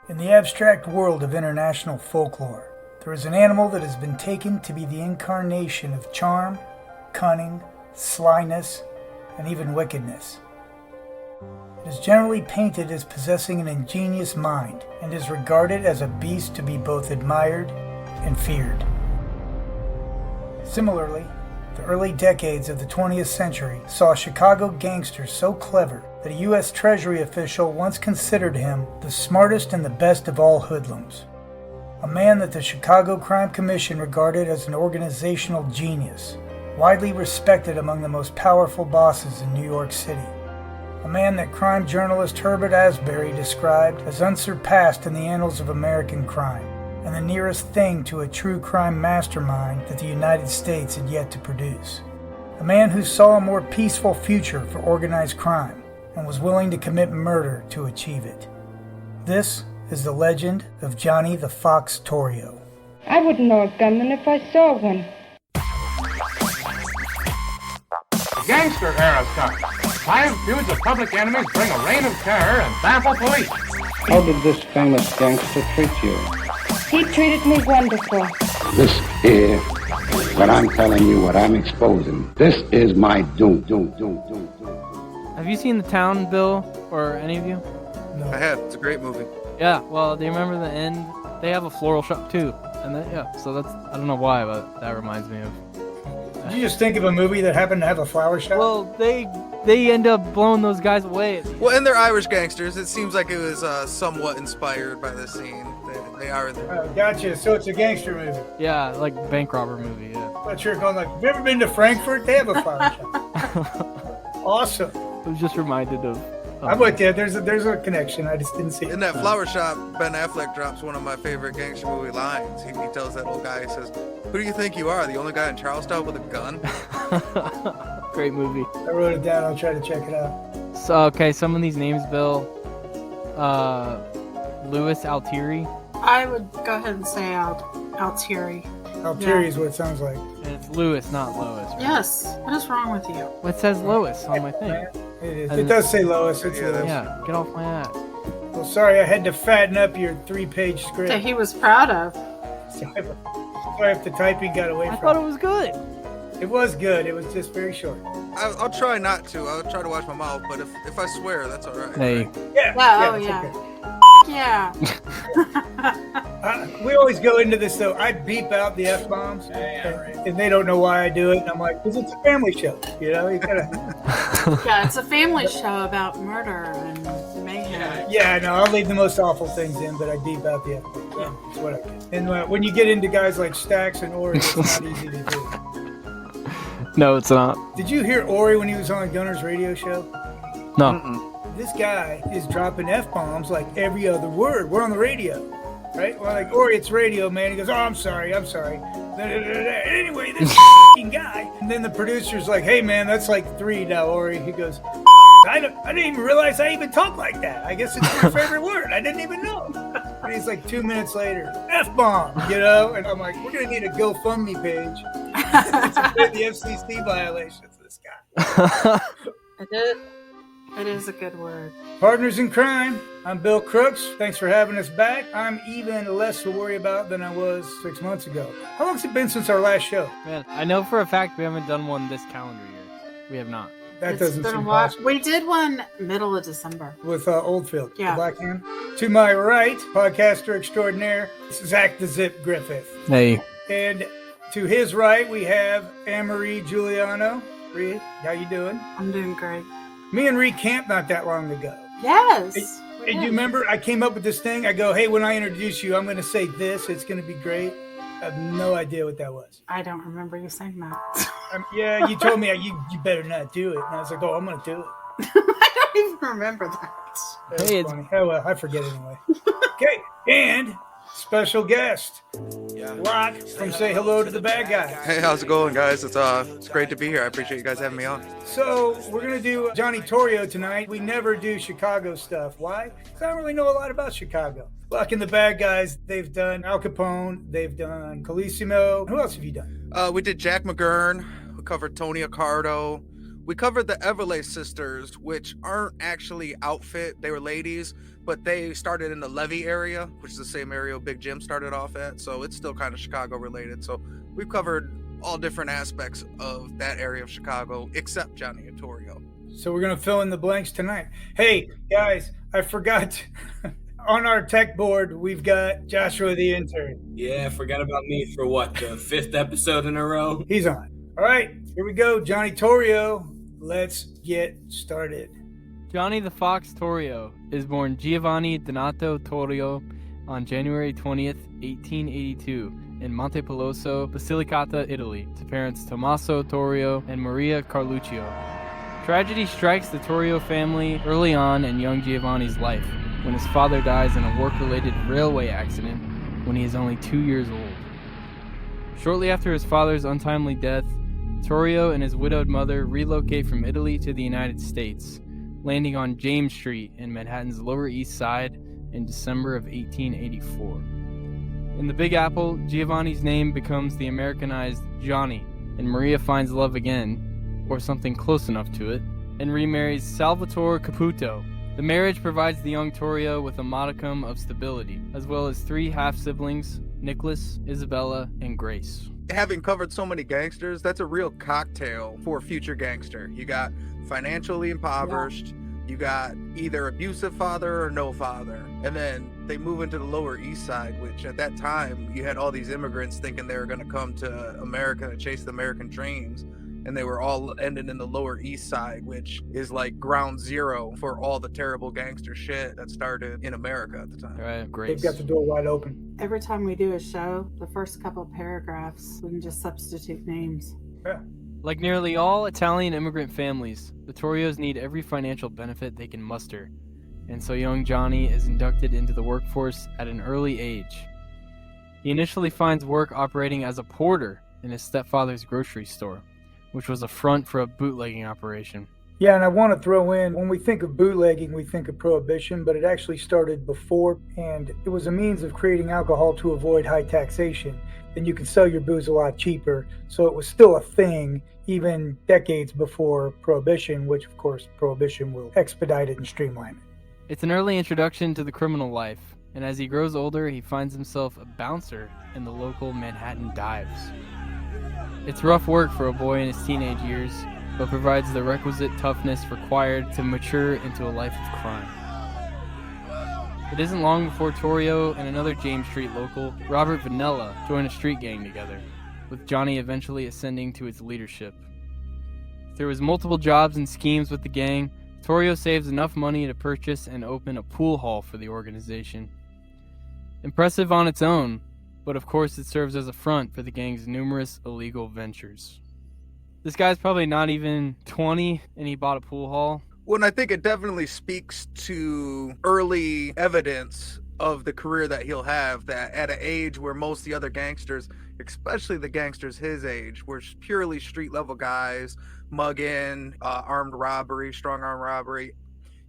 In the abstract world of international folklore, there is an animal that has been taken to be the incarnation of charm, cunning, slyness, and even wickedness. It is generally painted as possessing an ingenious mind and is regarded as a beast to be both admired and feared. Similarly, the early decades of the 20th century saw Chicago gangsters so clever that a U.S. Treasury official once considered him the smartest and the best of all hoodlums. A man that the Chicago Crime Commission regarded as an organizational genius, widely respected among the most powerful bosses in New York City. A man that crime journalist Herbert Asbury described as unsurpassed in the annals of American crime, and the nearest thing to a true crime mastermind that the United States had yet to produce. A man who saw a more peaceful future for organized crime and was willing to commit murder to achieve it. This is the legend of Johnny the Fox Torrio. I wouldn't know a gunman if I saw one. The gangster era starts. 5 feuds of public enemies bring a reign of terror and baffle police. How did this famous gangster treat you? He treated me wonderful. This is what I'm telling you, what I'm exposing. This is my doom. Have you seen The Town, Bill, or any of you? No. I have. It's a great movie. Yeah, well, do you remember the end? They have a floral shop too. And then, yeah, so that's, I don't know why, but that reminds me of... Did you just think of a movie that happened to have a flower shop? Well, they end up blowing those guys away. Well, and they're Irish gangsters. It seems like it was somewhat inspired by this scene. They are in there. Gotcha. So it's a gangster movie. Yeah, like bank robber movie, yeah. But you're going like, have you ever been to Frankfurt? They have a flower shop. Awesome. I was just reminded of... I'm with you. There's a connection. I just didn't see it. In that flower shop, Ben Affleck drops one of my favorite gangster movie lines. He tells that old guy, he says, "Who do you think you are, the only guy in Charlestown with a gun?" Great movie. I wrote it down. I'll try to check it out. So, okay, some of these names, Bill. Louis Altieri. I would go ahead and say Altieri. Altieri is what it sounds like. And it's Louis, not Lois. Right? Yes. What is wrong with you? Well, it says Lois on my thing. It is. It does say Lois. It's Lois. Yeah, get off my ass. Well, sorry, I had to fatten up your 3-page script. That he was proud of. Sorry if the typing got away I from thought me. it was good. It was good. It was just very short. I'll try not to. I'll try to watch my mouth, but if I swear, that's all right. Hey. Yeah. Well, it's yeah. okay. Yeah. We always go into this though. I beep out the F-bombs, and they don't know why I do it. And I'm like, because it's a family show, you know. You gotta. Yeah, it's a family show about murder and mayhem. Yeah, I know. I'll leave the most awful things in, but I beep out the F-bombs. Yeah, it's what I do. And when you get into guys like Stax and Ori, it's not easy to do. No, it's not. Did you hear Ori when he was on Gunner's radio show? No. Mm-mm. This guy is dropping F-bombs like every other word. We're on the radio, right? We're like, Ori, it's radio, man. He goes, oh, I'm sorry. Anyway, this f***ing guy. And then the producer's like, hey, man, that's like 3 now, Ori. He goes, I didn't even realize I even talk like that. I guess it's your favorite word. I didn't even know. And he's like 2 minutes later, F-bomb, you know? And I'm like, we're going to need a GoFundMe page to pay the FCC violations of this guy. It is a good word. Partners in crime, I'm Bill Crooks. Thanks for having us back. I'm even less to worry about than I was 6 months ago. How long's it been since our last show? Man, I know for a fact we haven't done one this calendar year. We have not. That It's doesn't been seem a while. possible. We did one middle of December. With Oldfield, Yeah. the Black Hand. To my right, podcaster extraordinaire, Zach the Zip Griffith. Hey. And to his right, we have Anne-Marie Giuliano. Ree, how you doing? I'm doing great. Me and Ree camped not that long ago. Yes. And you remember, I came up with this thing. I go, hey, when I introduce you, I'm going to say this. It's going to be great. I have no idea what that was. I don't remember you saying that. Yeah, you told me you better not do it. And I was like, oh, I'm going to do it. I don't even remember that. That was Hey, it's- funny. Oh, well, I forget anyway. Okay, and special guest, Locke from Say Hello to the Bad Guy. Hey, how's it going, guys? It's great to be here. I appreciate you guys having me on. So we're going to do Johnny Torrio tonight. We never do Chicago stuff. Why? Because I don't really know a lot about Chicago. Locke and the Bad Guys, they've done Al Capone, they've done Colissimo. Who else have you done? We did Jack McGurn. We covered Tony Accardo. We covered the Everlay sisters, which aren't actually outfit. They were ladies, but they started in the Levy area, which is the same area Big Jim started off at. So it's still kind of Chicago related. So we've covered all different aspects of that area of Chicago, except Johnny and Torrio. So we're going to fill in the blanks tonight. Hey, guys, I forgot. On our tech board, we've got Joshua the intern. Yeah, forgot about me for what, the 5th episode in a row? He's on. All right, here we go. Johnny Torrio. Let's get started. Johnny the Fox Torrio is born Giovanni Donato Torrio on January 20th, 1882 in Montepeloso, Basilicata, Italy, to parents Tommaso Torrio and Maria Carluccio. Tragedy strikes the Torrio family early on in young Giovanni's life, when his father dies in a work-related railway accident when he is only 2 years old. Shortly after his father's untimely death, Torrio and his widowed mother relocate from Italy to the United States, landing on James Street in Manhattan's Lower East Side in December of 1884. In the Big Apple, Giovanni's name becomes the Americanized Johnny, and Maria finds love again, or something close enough to it, and remarries Salvatore Caputo. The marriage provides the young Torrio with a modicum of stability, as well as 3 half-siblings, Nicholas, Isabella, and Grace. Having covered so many gangsters, that's a real cocktail for a future gangster. You got financially impoverished, you got either abusive father or no father, and then they move into the Lower East Side, which at that time, you had all these immigrants thinking they were going to come to America to chase the American dreams. And they were all ending in the Lower East Side, which is like ground zero for all the terrible gangster shit that started in America at the time. Right, great. They've got the door wide open. Every time we do a show, the first couple of paragraphs, we can just substitute names. Yeah. Like nearly all Italian immigrant families, the Torrios need every financial benefit they can muster, and so young Johnny is inducted into the workforce at an early age. He initially finds work operating as a porter in his stepfather's grocery store, which was a front for a bootlegging operation. Yeah, and I want to throw in, when we think of bootlegging, we think of prohibition, but it actually started before, and it was a means of creating alcohol to avoid high taxation. Then you could sell your booze a lot cheaper, so it was still a thing even decades before prohibition, which of course prohibition will expedite it and streamline it. It's an early introduction to the criminal life, and as he grows older, he finds himself a bouncer in the local Manhattan dives. It's rough work for a boy in his teenage years, but provides the requisite toughness required to mature into a life of crime. It isn't long before Torrio and another James Street local, Robert Vanella, join a street gang together, with Johnny eventually ascending to its leadership. Through his multiple jobs and schemes with the gang, Torrio saves enough money to purchase and open a pool hall for the organization. Impressive on its own, but of course it serves as a front for the gang's numerous illegal ventures. This guy's probably not even 20 and he bought a pool hall. Well, and I think it definitely speaks to early evidence of the career that he'll have, that at an age where most of the other gangsters, especially the gangsters his age, were purely street level guys, mugging, armed robbery, strong arm robbery.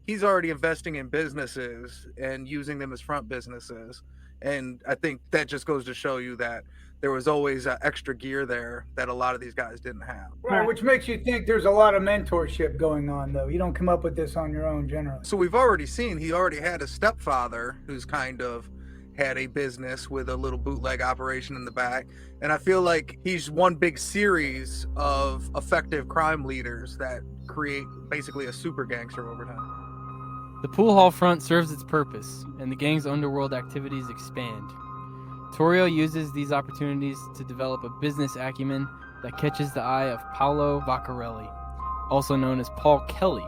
He's already investing in businesses and using them as front businesses. And I think that just goes to show you that there was always extra gear there that a lot of these guys didn't have. Right, which makes you think there's a lot of mentorship going on, though. You don't come up with this on your own, generally. So we've already seen he already had a stepfather who's kind of had a business with a little bootleg operation in the back. And I feel like he's one big series of effective crime leaders that create basically a super gangster over time. The pool hall front serves its purpose, and the gang's underworld activities expand. Torrio uses these opportunities to develop a business acumen that catches the eye of Paolo Vaccarelli, also known as Paul Kelly.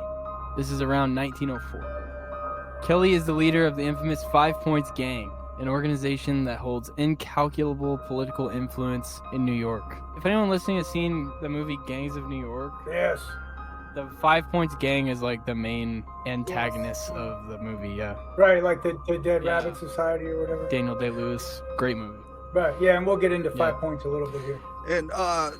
This is around 1904. Kelly is the leader of the infamous 5 Points Gang, an organization that holds incalculable political influence in New York. If anyone listening has seen the movie Gangs of New York, Yes. the 5 Points Gang is like the main antagonist of the movie, yeah. Right, like the Dead Yeah. Rabbit Society or whatever. Daniel Day-Lewis, great movie. Right, yeah, and we'll get into 5 Yeah. points a little bit here. And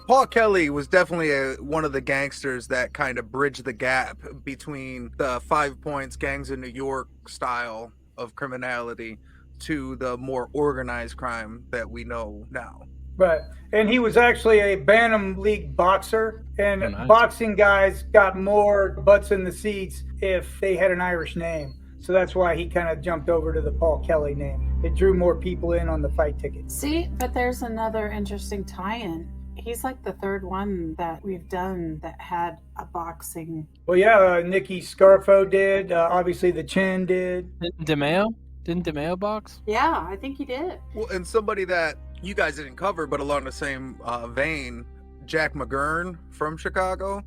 Paul Kelly was definitely one of the gangsters that kind of bridged the gap between the 5 Points Gangs in New York style of criminality to the more organized crime that we know now. Right. And he was actually a Bantam League boxer, and nice. boxing guys got more butts in the seats if they had an Irish name. So that's why he kind of jumped over to the Paul Kelly name. It drew more people in on the fight ticket. See, but there's another interesting tie-in. He's like the third one that we've done that had a boxing. Well, yeah, Nicky Scarfo did. Obviously, the Chin did. Didn't DeMeo box? Yeah, I think he did. Well, and somebody that you guys didn't cover, but along the same vein, Jack McGurn from Chicago.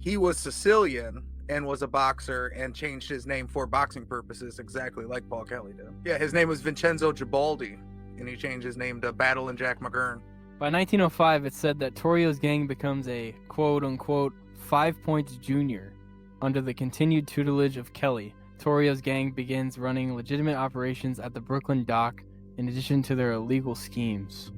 He was Sicilian and was a boxer and changed his name for boxing purposes, exactly like Paul Kelly did. Yeah, his name was Vincenzo Gibaldi, and he changed his name to Battle and Jack McGurn. By 1905, it said that Torrio's gang becomes a quote-unquote 5 Points Junior. Under the continued tutelage of Kelly, Torrio's gang begins running legitimate operations at the Brooklyn dock in addition to their illegal schemes.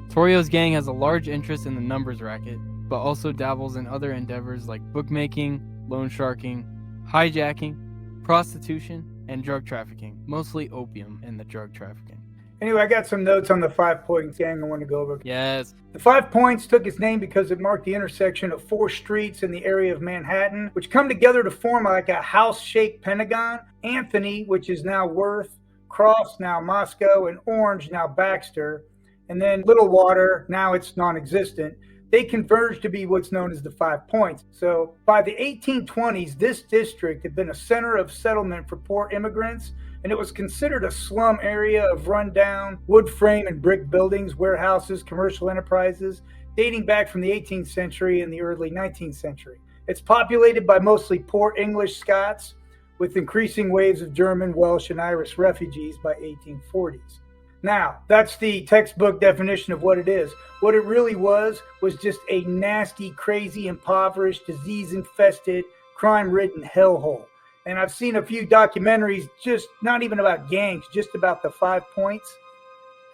Torrio's gang has a large interest in the numbers racket, but also dabbles in other endeavors like bookmaking, loan sharking, hijacking, prostitution, and drug trafficking, mostly opium in the drug trafficking. Anyway, I got some notes on the 5 Points gang I want to go over. Yes. The 5 Points took its name because it marked the intersection of 4 streets in the area of Manhattan, which come together to form like a house-shaped pentagon. Anthony, which is now Worth, Cross, now Moscow, and Orange, now Baxter, and then Little Water, now it's non-existent. They converged to be what's known as the 5 Points. So by the 1820s, this district had been a center of settlement for poor immigrants, and it was considered a slum area of rundown wood frame and brick buildings, warehouses, commercial enterprises, dating back from the 18th century and the early 19th century. It's populated by mostly poor English Scots, with increasing waves of German, Welsh, and Irish refugees by 1840s. Now, that's the textbook definition of what it is. What it really was just a nasty, crazy, impoverished, disease-infested, crime-ridden hellhole. And I've seen a few documentaries, just not even about gangs, just about the 5 Points.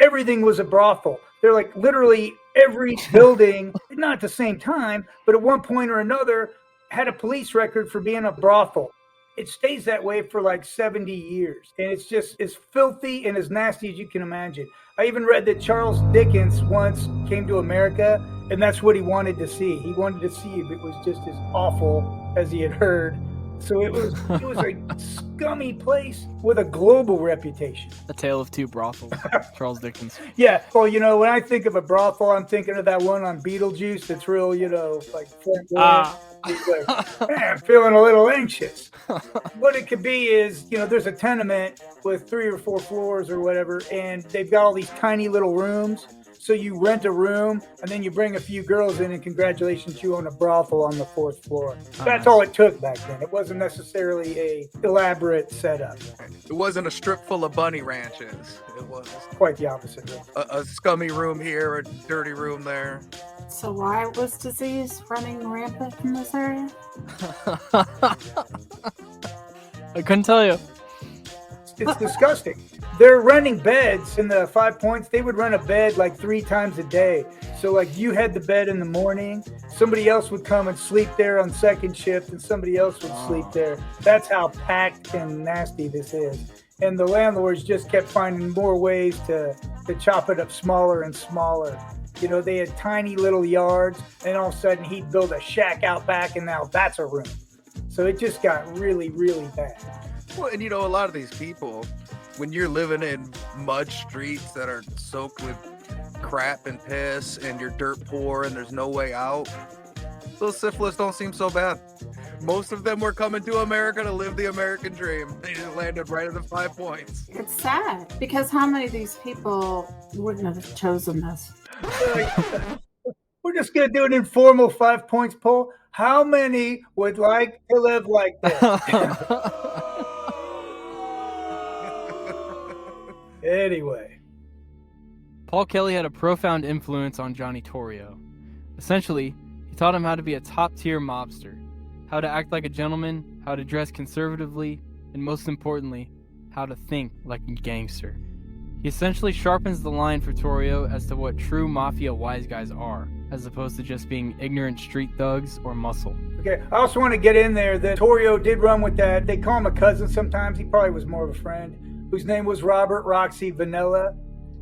Everything was a brothel. They're like literally every building, not at the same time, but at one point or another, had a police record for being a brothel. It stays that way for like 70 years. And it's just as filthy and as nasty as you can imagine. I even read that Charles Dickens once came to America, and that's what he wanted to see. He wanted to see if it was just as awful as he had heard. So it was a scummy place with a global reputation. A Tale of Two Brothels, Charles Dickens. Yeah. Well, when I think of a brothel, I'm thinking of that one on Beetlejuice that's real, like he's like, man, I'm feeling a little anxious. What it could be is, there's a tenement with 3 or 4 floors or whatever, and they've got all these tiny little rooms. So you rent a room, and then you bring a few girls in, and congratulations, you own a brothel on the 4th floor. That's all it took back then. It wasn't necessarily a elaborate setup. It wasn't a strip full of bunny ranches. It was quite the opposite. A scummy room here, a dirty room there. So why was disease running rampant in this area? I couldn't tell you. It's disgusting. They're renting beds in the 5 Points. They would rent a bed like 3 times a day. So like you had the bed in the morning, somebody else would come and sleep there on second shift, and somebody else would sleep there. That's how packed and nasty this is. And the landlords just kept finding more ways to chop it up smaller and smaller. They had tiny little yards, and all of a sudden he'd build a shack out back, and now that's a room. So it just got really, really bad. Well, and a lot of these people, when you're living in mud streets that are soaked with crap and piss, and you're dirt poor and there's no way out, those syphilis don't seem so bad. Most of them were coming to America to live the American dream. They just landed right at the 5 Points. It's sad, because how many of these people wouldn't have chosen this? We're just going to do an informal 5 Points poll. How many would like to live like this? Anyway. Paul Kelly had a profound influence on Johnny Torrio. Essentially, he taught him how to be a top-tier mobster, how to act like a gentleman, how to dress conservatively, and most importantly, how to think like a gangster. He essentially sharpens the line for Torrio as to what true mafia wise guys are, as opposed to just being ignorant street thugs or muscle. Okay, I also want to get in there that Torrio did run with that. They call him a cousin sometimes. He probably was more of a friend, whose name was Robert Roxy Vanilla.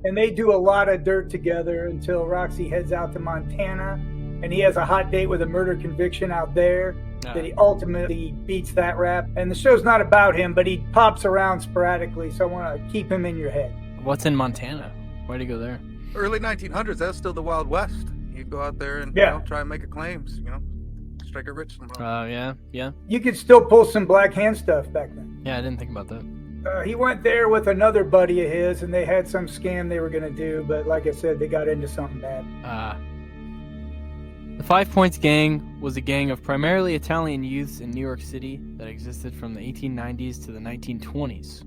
And they do a lot of dirt together until Roxy heads out to Montana, and he has a hot date with a murder conviction out there that he ultimately beats that rap. And the show's not about him, but he pops around sporadically, so I want to keep him in your head. What's in Montana? Why'd he go there? Early 1900s, that's still the Wild West. You'd go out there and try and make a claims, strike it rich somehow. Yeah. You could still pull some Black Hand stuff back then. Yeah, I didn't think about that. He went there with another buddy of his, and they had some scam they were going to do, but like I said, they got into something bad. The 5 Points Gang was a gang of primarily Italian youths in New York City that existed from the 1890s to the 1920s.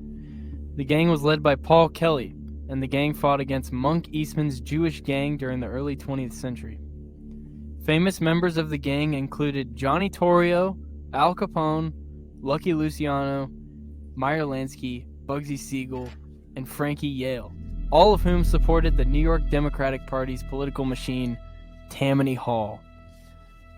The gang was led by Paul Kelly, and the gang fought against Monk Eastman's Jewish gang during the early 20th century. Famous members of the gang included Johnny Torrio, Al Capone, Lucky Luciano, Meyer Lansky, Bugsy Siegel, and Frankie Yale, all of whom supported the New York Democratic Party's political machine, Tammany Hall.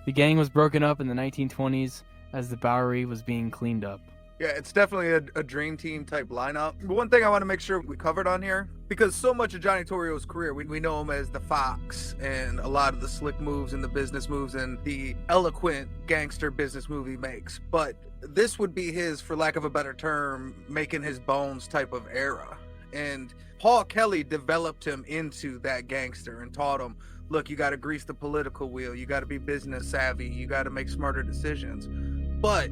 The gang was broken up in the 1920s as the Bowery was being cleaned up. Yeah, it's definitely a dream team type lineup. But one thing I want to make sure we covered on here, because so much of Johnny Torrio's career, we know him as the Fox and a lot of the slick moves and the business moves and the eloquent gangster business move he makes. But this would be his, for lack of a better term, making his bones type of era. And Paul Kelly developed him into that gangster and taught him, look, you got to grease the political wheel. You got to be business savvy. You got to make smarter decisions. But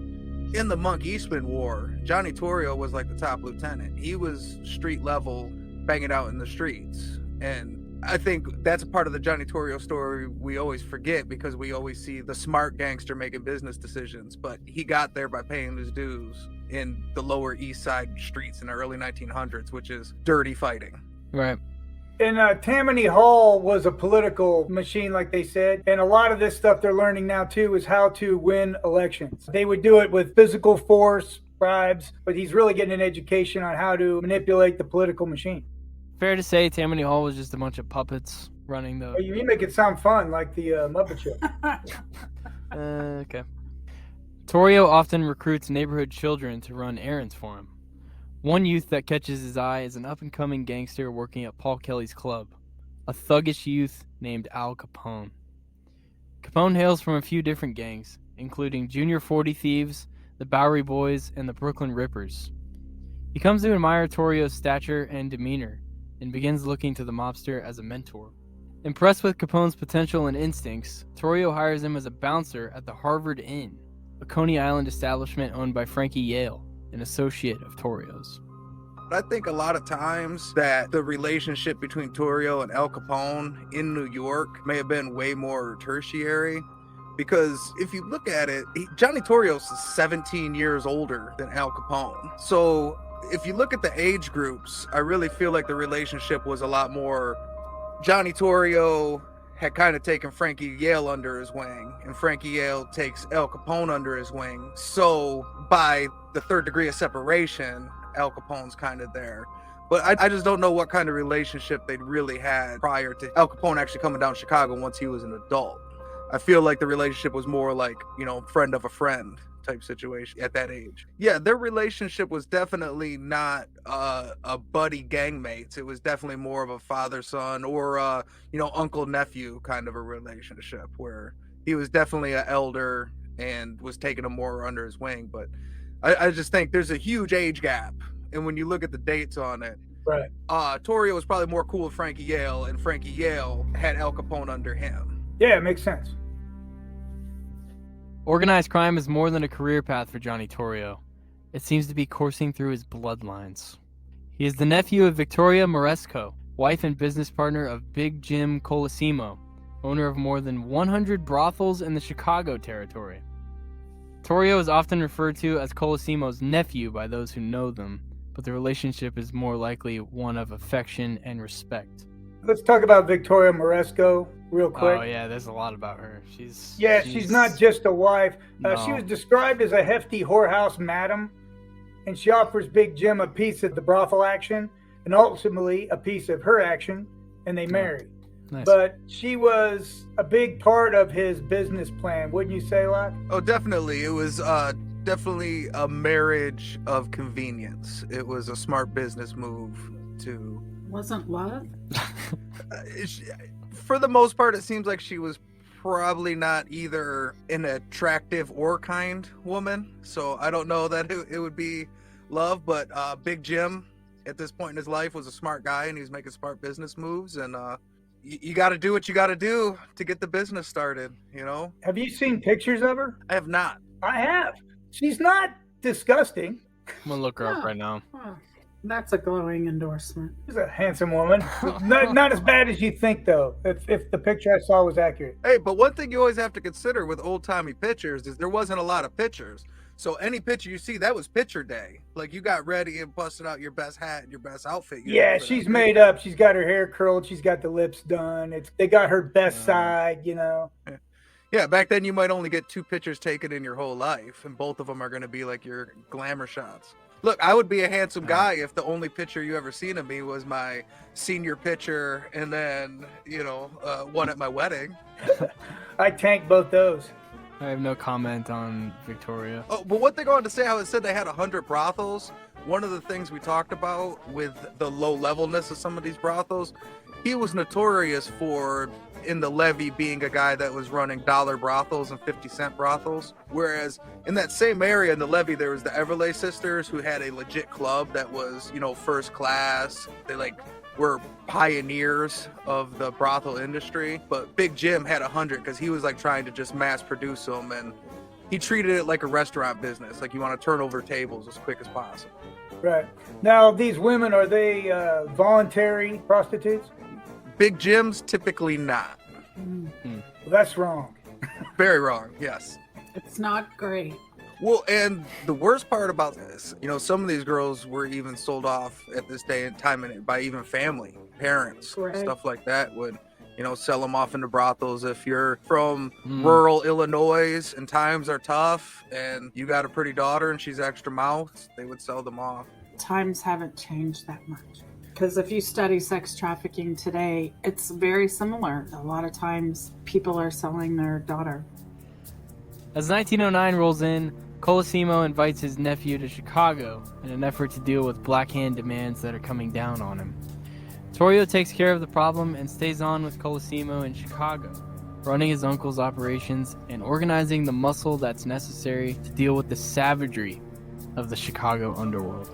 in the Monk Eastman War, Johnny Torrio was like the top lieutenant. He was street level, banging out in the streets. And I think that's a part of the Johnny Torrio story we always forget, because we always see the smart gangster making business decisions. But he got there by paying his dues in the Lower East Side streets in the early 1900s, which is dirty fighting. Right. And Tammany Hall was a political machine, like they said. And a lot of this stuff they're learning now, too, is how to win elections. They would do it with physical force, bribes, but he's really getting an education on how to manipulate the political machine. Fair to say Tammany Hall was just a bunch of puppets running the... Oh, you make it sound fun, like the Muppet Show. Okay. Torrio often recruits neighborhood children to run errands for him. One youth that catches his eye is an up-and-coming gangster working at Paul Kelly's club, a thuggish youth named Al Capone. Capone hails from a few different gangs, including Junior 40 Thieves, the Bowery Boys, and the Brooklyn Rippers. He comes to admire Torrio's stature and demeanor, and begins looking to the mobster as a mentor. Impressed with Capone's potential and instincts, Torrio hires him as a bouncer at the Harvard Inn, a Coney Island establishment owned by Frankie Yale, an associate of Torrio's. I think a lot of times that the relationship between Torrio and Al Capone in New York may have been way more tertiary, because if you look at it, Johnny Torrio's 17 years older than Al Capone. So if you look at the age groups, I really feel like the relationship was a lot more. Johnny Torrio had kind of taken Frankie Yale under his wing, and Frankie Yale takes Al Capone under his wing. So by the third degree of separation, Al Capone's kind of there. But I just don't know what kind of relationship they'd really had prior to Al Capone actually coming down to Chicago once he was an adult. I feel like the relationship was more like, friend of a friend type situation at that age. Yeah, their relationship was definitely not a buddy gangmates. It was definitely more of a father-son or uncle-nephew kind of a relationship, where he was definitely an elder and was taking him more under his wing. But I just think there's a huge age gap. And when you look at the dates on it, right, Torrio was probably more cool with Frankie Yale, and Frankie Yale had Al Capone under him. Yeah, it makes sense. Organized crime is more than a career path for Johnny Torrio. It seems to be coursing through his bloodlines. He is the nephew of Victoria Moresco, wife and business partner of Big Jim Colosimo, owner of more than 100 brothels in the Chicago territory. Torrio is often referred to as Colosimo's nephew by those who know them, but the relationship is more likely one of affection and respect. Let's talk about Victoria Moresco real quick. Oh yeah, there's a lot about her. She's not just a wife. No. She was described as a hefty whorehouse madam, and she offers Big Jim a piece of the brothel action and ultimately a piece of her action, and they marry. Nice. But she was a big part of his business plan, wouldn't you say, Locke? Oh, definitely. It was definitely a marriage of convenience. It was a smart business move to Wasn't love? For the most part, it seems like she was probably not either an attractive or kind woman. So I don't know that it would be love, but Big Jim at this point in his life was a smart guy and he was making smart business moves. And you got to do what you got to do to get the business started, you know? Have you seen pictures of her? I have not. I have. She's not disgusting. I'm gonna look her up right now. Oh, that's a glowing endorsement. She's a handsome woman. Not as bad as you think, though, if the picture I saw was accurate. Hey, but one thing you always have to consider with old-timey pictures is there wasn't a lot of pictures. So any picture you see, that was picture day. Like, you got ready and busted out your best hat and your best outfit. Yeah, she's made up. She's got her hair curled. She's got the lips done. They got her best side, you know. Yeah, back then you might only get 2 pictures taken in your whole life, and both of them are going to be like your glamour shots. Look, I would be a handsome guy if the only picture you ever seen of me was my senior picture and then, one at my wedding. I tanked both those. I have no comment on Victoria. Oh, but one thing I wanted to say, how it said they had 100 brothels. One of the things we talked about with the low levelness of some of these brothels, he was notorious for, in the levee, being a guy that was running dollar brothels and 50-cent brothels. Whereas in that same area in the levee, there was the Everlay sisters who had a legit club that was, first class. They were pioneers of the brothel industry. But Big Jim had 100 because he was trying to just mass produce them, and he treated it like a restaurant business. Like, you want to turn over tables as quick as possible. Right. Now, these women, are they voluntary prostitutes? Big Jim's typically not. Well, that's wrong. Very wrong, yes. It's not great. Well, and the worst part about this, some of these girls were even sold off at this day and time by even family, parents, Right. Stuff like that would, sell them off into brothels. If you're from rural Illinois and times are tough and you got a pretty daughter and she's extra mouth, they would sell them off. Times haven't changed that much. Because if you study sex trafficking today, it's very similar. A lot of times people are selling their daughter. As 1909 rolls in, Colosimo invites his nephew to Chicago in an effort to deal with Black Hand demands that are coming down on him. Torrio takes care of the problem and stays on with Colosimo in Chicago, running his uncle's operations and organizing the muscle that's necessary to deal with the savagery of the Chicago underworld.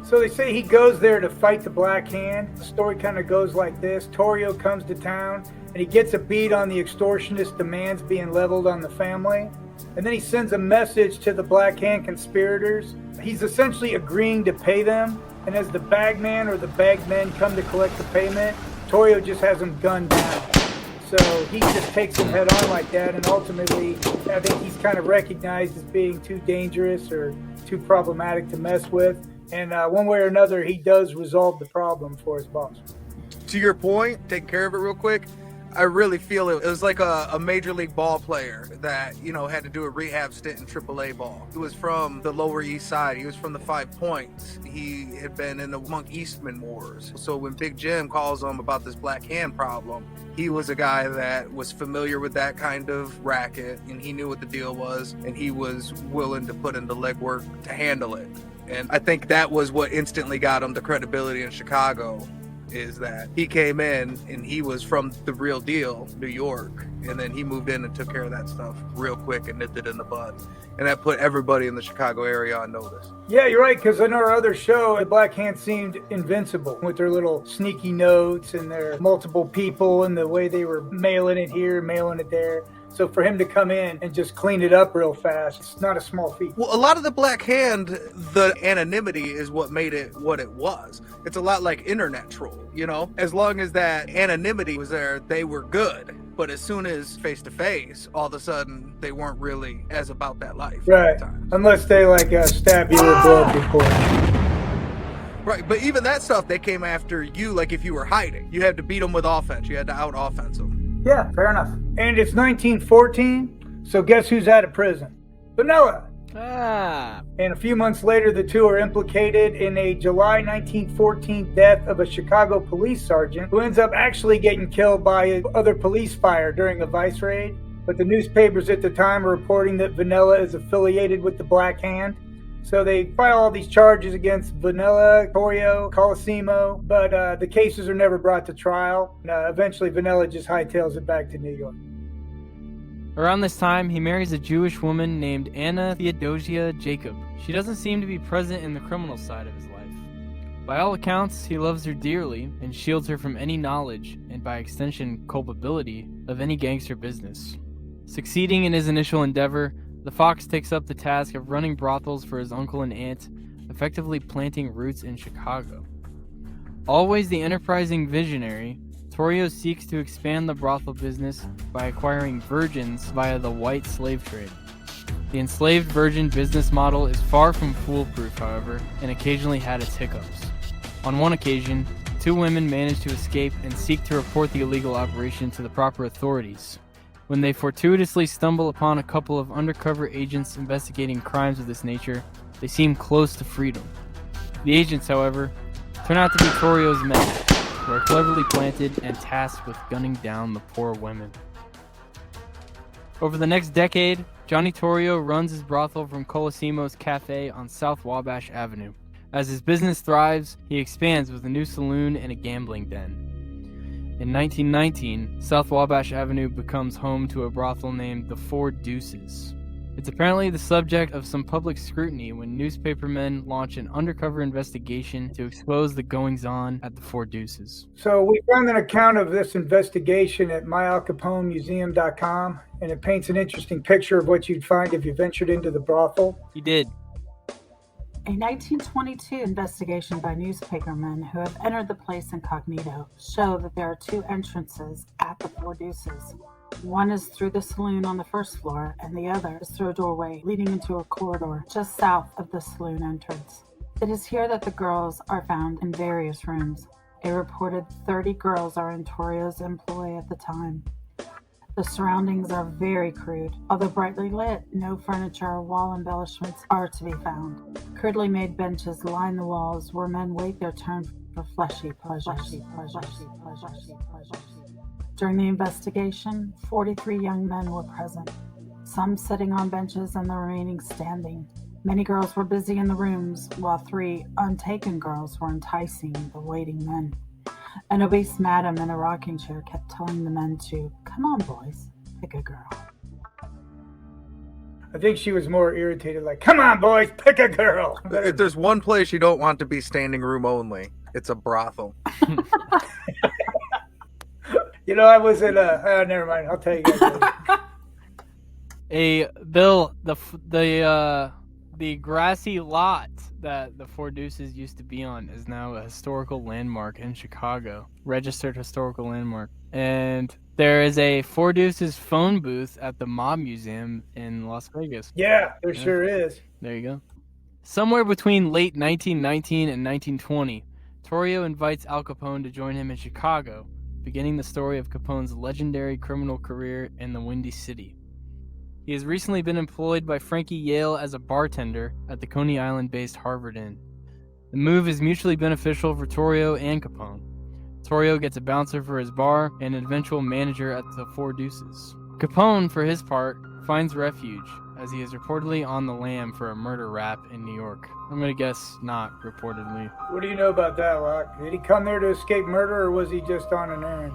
So they say he goes there to fight the Black Hand. The story kind of goes like this. Torrio comes to town and he gets a beat on the extortionist demands being leveled on the family. And then he sends a message to the Black Hand conspirators. He's essentially agreeing to pay them. And as the bagman or the bagmen come to collect the payment, Torrio just has them gunned down. So he just takes them head on like that. And ultimately, I think he's kind of recognized as being too dangerous or too problematic to mess with. And one way or another, he does resolve the problem for his boss. To your point, take care of it real quick. I really feel it was like a major league ball player that, had to do a rehab stint in AAA ball. He was from the Lower East Side. He was from the 5 Points. He had been in the Monk Eastman Wars. So when Big Jim calls him about this Black Hand problem, he was a guy that was familiar with that kind of racket, and he knew what the deal was, and he was willing to put in the legwork to handle it. And I think that was what instantly got him the credibility in Chicago, is that he came in and he was from the real deal, New York. And then he moved in and took care of that stuff real quick and nipped it in the bud. And that put everybody in the Chicago area on notice. Yeah, you're right, because in our other show, the Black Hand seemed invincible with their little sneaky notes and their multiple people and the way they were mailing it here, mailing it there. So for him to come in and just clean it up real fast, it's not a small feat. Well, a lot of the Black Hand, the anonymity is what made it what it was. It's a lot like internet troll, As long as that anonymity was there, they were good. But as soon as face-to-face, all of a sudden, they weren't really as about that life. Right, unless they stab you or blow up your court. Right, but even that stuff, they came after you like if you were hiding. You had to beat them with offense. You had to out-offense them. Yeah, fair enough. And it's 1914, so guess who's out of prison? Vanilla. And a few months later, the two are implicated in a July 1914 death of a Chicago police sergeant who ends up actually getting killed by other police fire during a vice raid. But the newspapers at the time are reporting that Vanilla is affiliated with the Black Hand. So they file all these charges against Vanilla, Torrio, Colosimo, but the cases are never brought to trial. Eventually, Vanilla just hightails it back to New York. Around this time, he marries a Jewish woman named Anna Theodosia Jacob. She doesn't seem to be present in the criminal side of his life. By all accounts, he loves her dearly and shields her from any knowledge, and by extension, culpability, of any gangster business. Succeeding in his initial endeavor, the Fox takes up the task of running brothels for his uncle and aunt, effectively planting roots in Chicago. Always the enterprising visionary, Torrio seeks to expand the brothel business by acquiring virgins via the white slave trade. The enslaved virgin business model is far from foolproof, however, and occasionally had its hiccups. On one occasion, 2 women managed to escape and seek to report the illegal operation to the proper authorities. When they fortuitously stumble upon a couple of undercover agents investigating crimes of this nature, they seem close to freedom. The agents, however, turn out to be Torrio's men, who are cleverly planted and tasked with gunning down the poor women. Over the next decade, Johnny Torrio runs his brothel from Colosimo's Cafe on South Wabash Avenue. As his business thrives, he expands with a new saloon and a gambling den. In 1919, South Wabash Avenue becomes home to a brothel named the Four Deuces. It's apparently the subject of some public scrutiny when newspapermen launch an undercover investigation to expose the goings-on at the Four Deuces. So we found an account of this investigation at myalcaponemuseum.com, and it paints an interesting picture of what you'd find if you ventured into the brothel. He did. A 1922 investigation by newspapermen who have entered the place incognito show that there are 2 entrances at the Four Deuces. One is through the saloon on the first floor, and the other is through a doorway leading into a corridor just south of the saloon entrance. It is here that the girls are found in various rooms. A reported 30 girls are in Torrio's employ at the time. The surroundings are very crude. Although brightly lit, no furniture or wall embellishments are to be found. Crudely made benches line the walls where men wait their turn for fleshy pleasures. During the investigation, 43 young men were present, some sitting on benches and the remaining standing. Many girls were busy in the rooms, while 3 untaken girls were enticing the waiting men. An obese madam in a rocking chair kept telling the men to, "Come on, boys, pick a girl." I think she was more irritated, like, "Come on, boys, pick a girl." If there's one place you don't want to be standing room only, it's a brothel. You know, I was in never mind. I'll tell you guys later. Bill, the grassy lot that the Four Deuces used to be on is now a historical landmark in Chicago, registered historical landmark. And there is a Four Deuces phone booth at the Mob Museum in Las Vegas. Yeah, there sure is. There you go. Somewhere between late 1919 and 1920, Torrio invites Al Capone to join him in Chicago, beginning the story of Capone's legendary criminal career in the Windy City. He has recently been employed by Frankie Yale as a bartender at the Coney Island-based Harvard Inn. The move is mutually beneficial for Torrio and Capone. Torrio gets a bouncer for his bar and an eventual manager at the Four Deuces. Capone, for his part, finds refuge, as he is reportedly on the lam for a murder rap in New York. I'm gonna guess not reportedly. What do you know about that, Locke? Did he come there to escape murder, or was he just on an errand?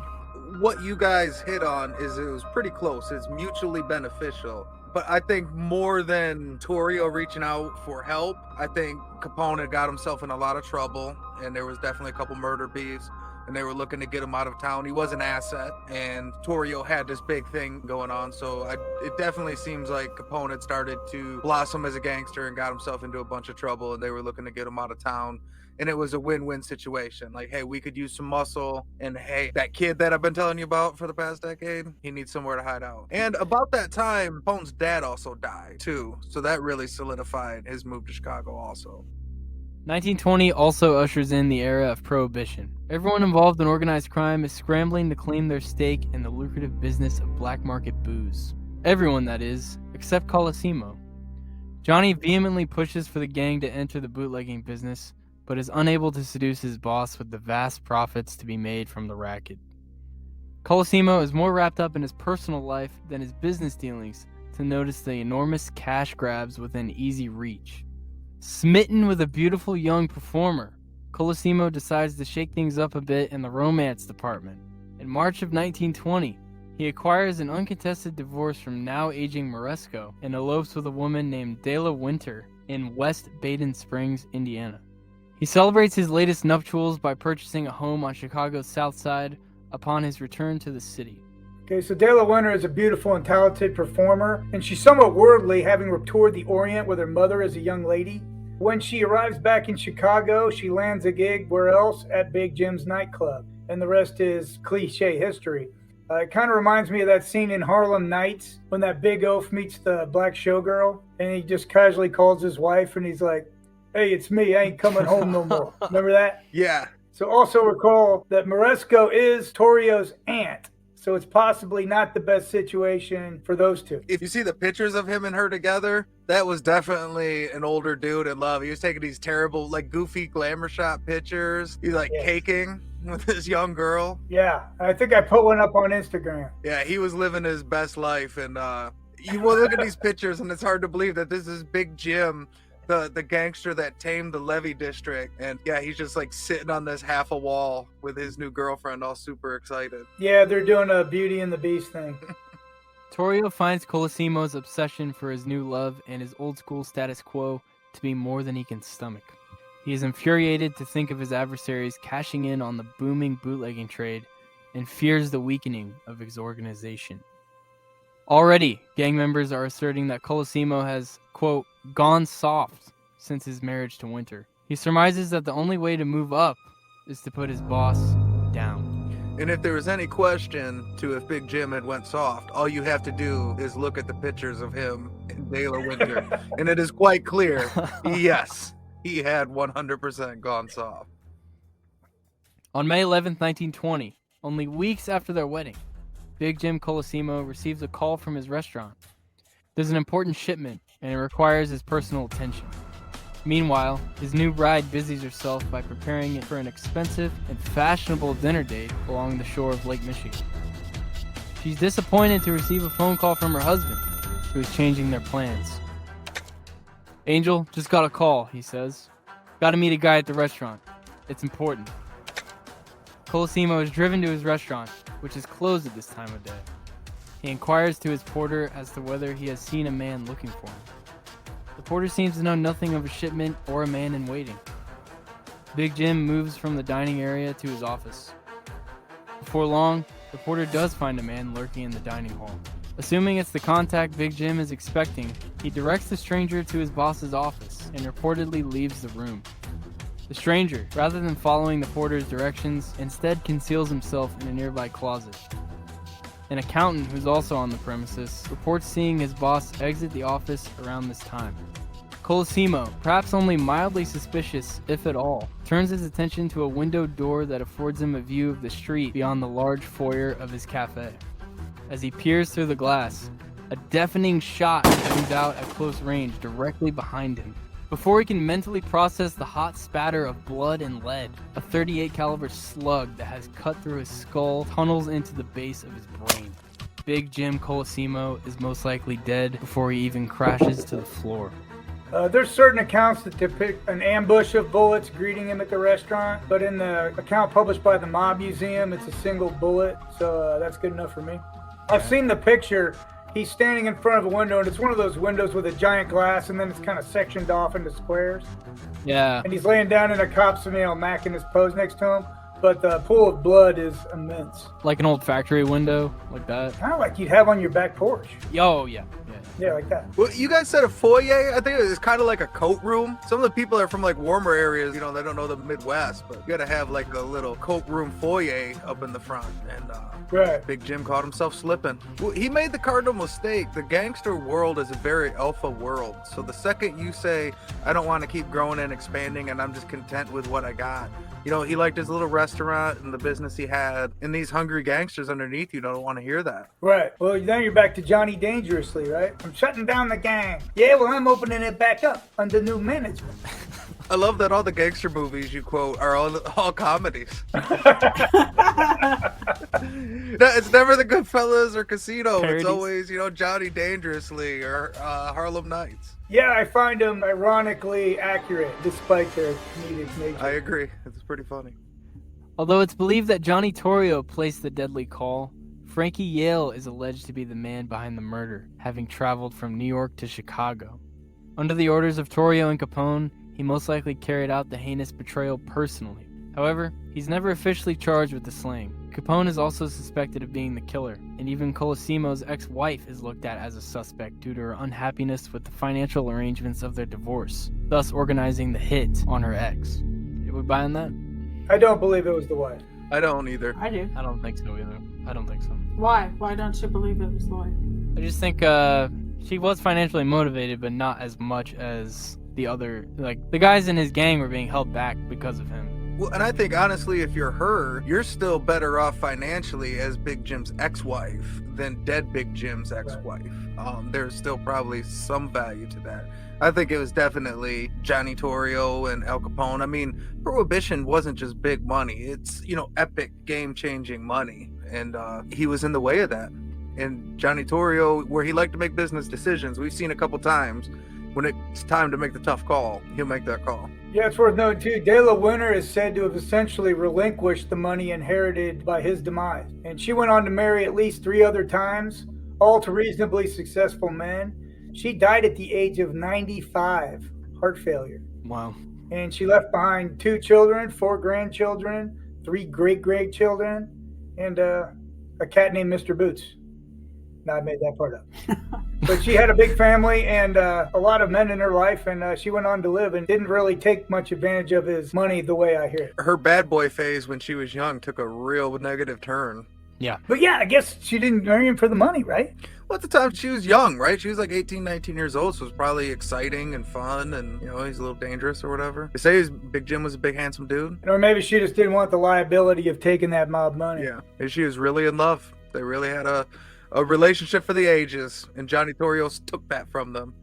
What you guys hit on is it was pretty close. It's mutually beneficial. But I think more than Torrio reaching out for help, I think Capone had got himself in a lot of trouble, and there was definitely a couple murder beefs, and they were looking to get him out of town. He was an asset, and Torrio had this big thing going on, so it definitely seems like Capone had started to blossom as a gangster and got himself into a bunch of trouble, and they were looking to get him out of town. And it was a win-win situation. Like, hey, we could use some muscle. And hey, that kid that I've been telling you about for the past decade, he needs somewhere to hide out. And about that time, Capone's dad also died, too. So that really solidified his move to Chicago also. 1920 also ushers in the era of Prohibition. Everyone involved in organized crime is scrambling to claim their stake in the lucrative business of black market booze. Everyone, that is, except Colosimo. Johnny vehemently pushes for the gang to enter the bootlegging business, but is unable to seduce his boss with the vast profits to be made from the racket. Colosimo is more wrapped up in his personal life than his business dealings to notice the enormous cash grabs within easy reach. Smitten with a beautiful young performer, Colosimo decides to shake things up a bit in the romance department. In March of 1920, he acquires an uncontested divorce from now aging Moresco and elopes with a woman named Dela Winter in West Baden Springs, Indiana. He celebrates his latest nuptials by purchasing a home on Chicago's South Side upon his return to the city. Okay, so Dela Winter is a beautiful and talented performer, and she's somewhat worldly, having toured the Orient with her mother as a young lady. When she arrives back in Chicago, she lands a gig where else? At Big Jim's nightclub, and the rest is cliche history. It kind of reminds me of that scene in Harlem Nights when that big oaf meets the black showgirl, and he just casually calls his wife, and he's like, "Hey, it's me. I ain't coming home no more." Remember that? Yeah. So also recall that Moresco is Torrio's aunt, so it's possibly not the best situation for those two. If you see the pictures of him and her together, that was definitely an older dude in love. He was taking these terrible, like, goofy glamour shot pictures. He's like caking with this young girl. Yeah, I think I put one up on Instagram. Yeah, he was living his best life. And you will look at these pictures, and it's hard to believe that this is Big Jim, the gangster that tamed the Levee District. And yeah, he's just like sitting on this half a wall with his new girlfriend, all super excited. Yeah, they're doing a Beauty and the Beast thing. Torrio finds Colosimo's obsession for his new love and his old school status quo to be more than he can stomach. He is infuriated to think of his adversaries cashing in on the booming bootlegging trade and fears the weakening of his organization. Already, gang members are asserting that Colosimo has, quote, gone soft since his marriage to Winter. He surmises that the only way to move up is to put his boss down. And if there was any question to if Big Jim had went soft, all you have to do is look at the pictures of him and Dela Winter. And it is quite clear, yes, he had 100% gone soft. On May 11th, 1920, only weeks after their wedding, Big Jim Colosimo receives a call from his restaurant. There's an important shipment, and it requires his personal attention. Meanwhile, his new bride busies herself by preparing for an expensive and fashionable dinner date along the shore of Lake Michigan. She's disappointed to receive a phone call from her husband, who is changing their plans. "Angel, just got a call," he says. "Gotta meet a guy at the restaurant. It's important." Colosimo is driven to his restaurant, which is closed at this time of day. He inquires to his porter as to whether he has seen a man looking for him. The porter seems to know nothing of a shipment or a man in waiting. Big Jim moves from the dining area to his office. Before long, the porter does find a man lurking in the dining hall. Assuming it's the contact Big Jim is expecting, he directs the stranger to his boss's office and reportedly leaves the room. The stranger, rather than following the porter's directions, instead conceals himself in a nearby closet. An accountant who's also on the premises reports seeing his boss exit the office around this time. Colosimo, perhaps only mildly suspicious, if at all, turns his attention to a windowed door that affords him a view of the street beyond the large foyer of his cafe. As he peers through the glass, a deafening shot rings out at close range directly behind him. Before he can mentally process the hot spatter of blood and lead, a .38 caliber slug that has cut through his skull tunnels into the base of his brain. Big Jim Colosimo is most likely dead before he even crashes to the floor. There's certain accounts that depict an ambush of bullets greeting him at the restaurant, but in the account published by the Mob Museum, it's a single bullet, so that's good enough for me. I've seen the picture. He's standing in front of a window, and it's one of those windows with a giant glass, and then it's kind of sectioned off into squares. Yeah. And he's laying down in a cop's Mac in his pose next to him, but the pool of blood is immense. Like an old factory window, like that. Kind of like you'd have on your back porch. Oh, yeah. Yeah, like that. Well, you guys said a foyer. I think it's kind of like a coat room. Some of the people are from like warmer areas, you know, they don't know the Midwest, but you got to have like a little coat room foyer up in the front. And right. Big Jim caught himself slipping. Well, he made the cardinal mistake. The gangster world is a very alpha world. So the second you say, I don't want to keep growing and expanding and I'm just content with what I got. You know, he liked his little restaurant and the business he had. And these hungry gangsters underneath you don't want to hear that. Right. Well, now you're back to Johnny Dangerously, right? I'm shutting down the gang. Yeah, well, I'm opening it back up under new management. I love that all the gangster movies you quote are all comedies. No, it's never the Goodfellas or Casino. Parodies. It's always, Johnny Dangerously or Harlem Nights. Yeah, I find them ironically accurate despite their comedic nature. I agree. It's pretty funny. Although it's believed that Johnny Torrio placed the deadly call, Frankie Yale is alleged to be the man behind the murder, having traveled from New York to Chicago. Under the orders of Torrio and Capone, he most likely carried out the heinous betrayal personally. However, he's never officially charged with the slaying. Capone is also suspected of being the killer, and even Colosimo's ex-wife is looked at as a suspect due to her unhappiness with the financial arrangements of their divorce, thus organizing the hit on her ex. You would buy on that? I don't believe it was the wife. I don't either. I do. I don't think so either. I don't think so. Why? Why don't you believe it was the wife? I just think she was financially motivated, but not as much as the other. Like, the guys in his gang were being held back because of him. Well, and I think, honestly, if you're her, you're still better off financially as Big Jim's ex-wife than dead Big Jim's ex-wife. There's still probably some value to that. I think it was definitely Johnny Torrio and Al Capone. I mean, Prohibition wasn't just big money. It's, epic game-changing money. And he was in the way of that. And Johnny Torrio, where he liked to make business decisions, we've seen a couple times, when it's time to make the tough call, he'll make that call. Yeah, it's worth noting too, De La Winter is said to have essentially relinquished the money inherited by his demise. And she went on to marry at least 3 other times, all to reasonably successful men. She died at the age of 95, heart failure. Wow. And she left behind 2 children, 4 grandchildren, 3 great-grandchildren, and a cat named Mr. Boots. No, I made that part up. But she had a big family and a lot of men in her life, and she went on to live and didn't really take much advantage of his money the way I hear it. Her bad boy phase when she was young took a real negative turn. Yeah. But yeah, I guess she didn't marry him for the money, right? Well, at the time, she was young, right? She was like 18, 19 years old, so it was probably exciting and fun, and, he's a little dangerous or whatever. They say Big Jim was a big, handsome dude. Or maybe she just didn't want the liability of taking that mob money. Yeah. Maybe she was really in love. They really had a relationship for the ages, and Johnny Torrio took that from them.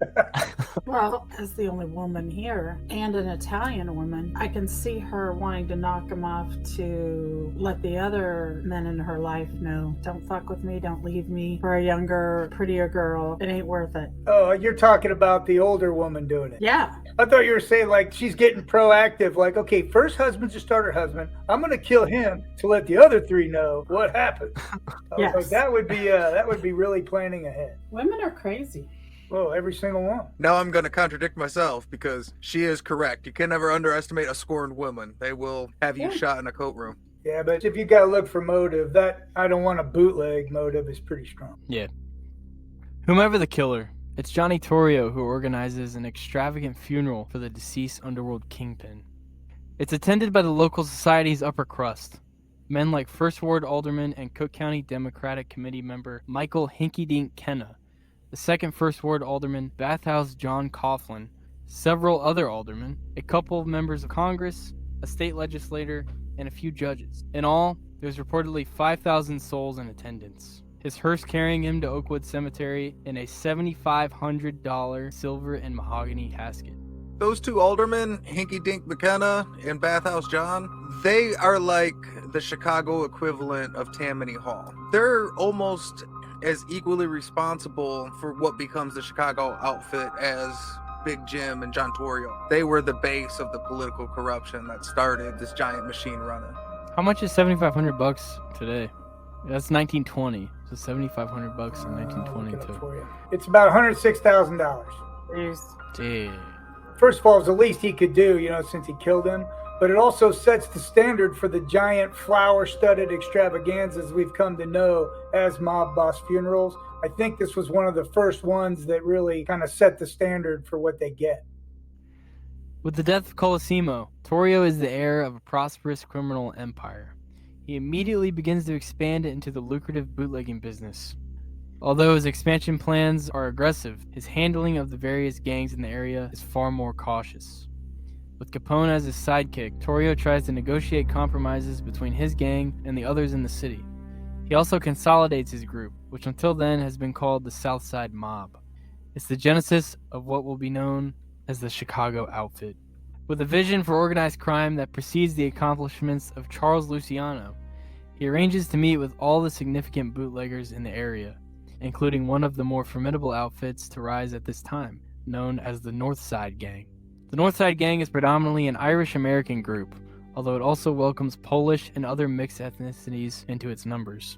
Well, as the only woman here, and an Italian woman, I can see her wanting to knock him off to let the other men in her life know, don't fuck with me, don't leave me for a younger, prettier girl. It ain't worth it. Oh, you're talking about the older woman doing it. Yeah. I thought you were saying, like, she's getting proactive. Like, okay, first husband's a starter husband. I'm going to kill him to let the other 3 know what happened. Yes. Like, that would be really planning ahead. Women are crazy. Well, every single one. Now I'm going to contradict myself because she is correct. You can never underestimate a scorned woman. They will have you shot in a coat room. Yeah, but if you got to look for motive, that I don't want a bootleg motive is pretty strong. Yeah. Whomever the killer, it's Johnny Torrio who organizes an extravagant funeral for the deceased underworld kingpin. It's attended by the local society's upper crust. Men like First Ward Alderman and Cook County Democratic Committee member Michael Hinkydink Kenna, the second First Ward Alderman Bathhouse John Coughlin, several other aldermen, a couple of members of Congress, a state legislator, and a few judges. In all, there's reportedly 5,000 souls in attendance. His hearse carrying him to Oakwood Cemetery in a $7,500 silver and mahogany casket. Those 2 aldermen, Hinky Dink McKenna and Bathhouse John, they are like the Chicago equivalent of Tammany Hall. They're almost as equally responsible for what becomes the Chicago outfit as Big Jim and John Torrio. They were the base of the political corruption that started this giant machine running. How much is $7,500 today? That's 1920. So $7,500 in 1922. It's about $106,000. Damn. First of all, it's the least he could do, since he killed him. But it also sets the standard for the giant flower-studded extravaganzas we've come to know as mob boss funerals. I think this was one of the first ones that really kind of set the standard for what they get. With the death of Colosimo, Torrio is the heir of a prosperous criminal empire. He immediately begins to expand it into the lucrative bootlegging business. Although his expansion plans are aggressive, his handling of the various gangs in the area is far more cautious. With Capone as his sidekick, Torrio tries to negotiate compromises between his gang and the others in the city. He also consolidates his group, which until then has been called the Southside Mob. It's the genesis of what will be known as the Chicago Outfit. With a vision for organized crime that precedes the accomplishments of Charles Luciano, he arranges to meet with all the significant bootleggers in the area, including one of the more formidable outfits to rise at this time, known as the North Side Gang. The North Side Gang is predominantly an Irish-American group, although it also welcomes Polish and other mixed ethnicities into its numbers.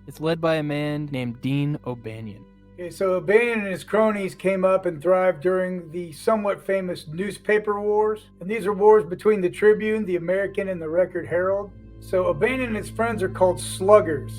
It's led by a man named Dean O'Banion. Okay, so O'Banion and his cronies came up and thrived during the somewhat famous newspaper wars. And these are wars between the Tribune, the American, and the Record Herald. So O'Banion and his friends are called sluggers.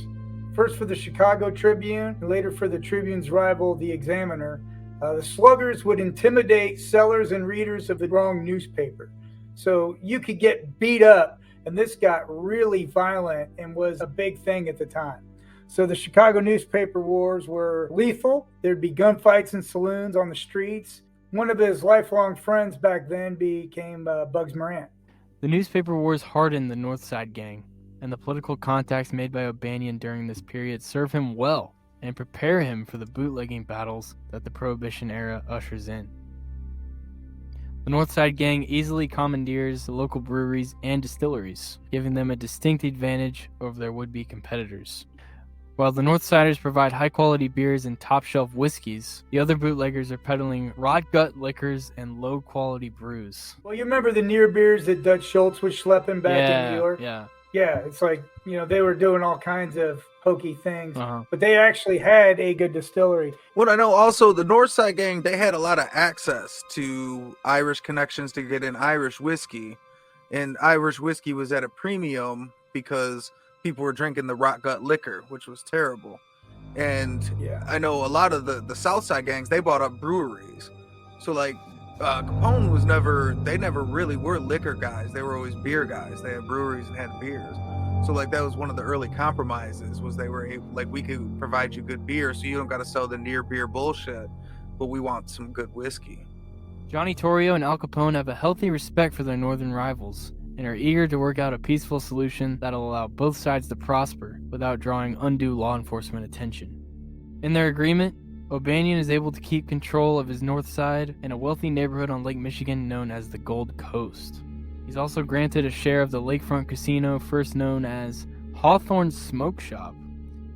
First for the Chicago Tribune, and later for the Tribune's rival, the Examiner. The sluggers would intimidate sellers and readers of the wrong newspaper. So you could get beat up, and this got really violent and was a big thing at the time. So the Chicago newspaper wars were lethal. There'd be gunfights in saloons, on the streets. One of his lifelong friends back then became Bugs Morant. The newspaper wars hardened the North Side Gang, and the political contacts made by O'Banion during this period serve him well and prepare him for the bootlegging battles that the Prohibition era ushers in. The North Side Gang easily commandeers the local breweries and distilleries, giving them a distinct advantage over their would-be competitors. While the Northsiders provide high-quality beers and top-shelf whiskeys, the other bootleggers are peddling rot-gut liquors and low-quality brews. Well, you remember the near beers that Dutch Schultz was schlepping back in New York? Yeah, it's like, they were doing all kinds of hokey things, but they actually had a good distillery. What I know also, the Northside Gang, they had a lot of access to Irish connections to get in Irish whiskey, and Irish whiskey was at a premium because people were drinking the rot gut liquor, which was terrible. And I know a lot of the Southside gangs, they bought up breweries. So like Capone they never really were liquor guys. They were always beer guys. They had breweries and had beers. So like that was one of the early compromises, was they were able, like, we could provide you good beer so you don't got to sell the near beer bullshit, but we want some good whiskey. Johnny Torrio and Al Capone have a healthy respect for their northern rivals, and are eager to work out a peaceful solution that'll allow both sides to prosper without drawing undue law enforcement attention. In their agreement, O'Banion is able to keep control of his north side in a wealthy neighborhood on Lake Michigan known as the Gold Coast. He's also granted a share of the lakefront casino first known as Hawthorne's Smoke Shop,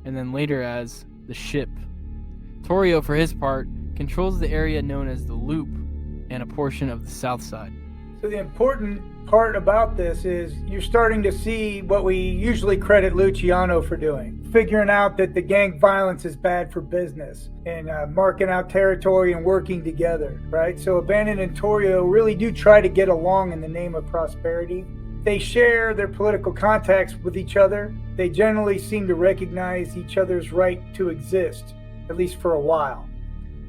and then later as the Ship. Torrio, for his part, controls the area known as the Loop and a portion of the south side. So the important part about this is you're starting to see what we usually credit Luciano for doing, figuring out that the gang violence is bad for business and marking out territory and working together, right? So O'Banion and Torrio really do try to get along in the name of prosperity. They share their political contacts with each other. They generally seem to recognize each other's right to exist, at least for a while.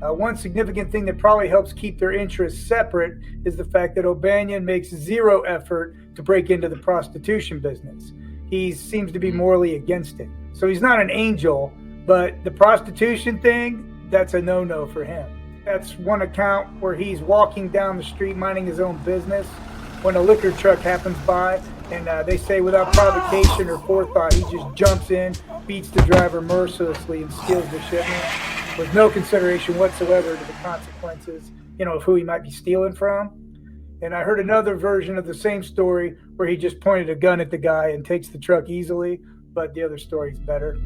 One significant thing that probably helps keep their interests separate is the fact that O'Banion makes zero effort to break into the prostitution business. He seems to be morally against it. So he's not an angel, but the prostitution thing, that's a no-no for him. That's one account where he's walking down the street minding his own business when a liquor truck happens by, and they say without provocation or forethought, he just jumps in, beats the driver mercilessly, and steals the shipment, with no consideration whatsoever to the consequences, of who he might be stealing from. And I heard another version of the same story where he just pointed a gun at the guy and takes the truck easily, but the other story's better.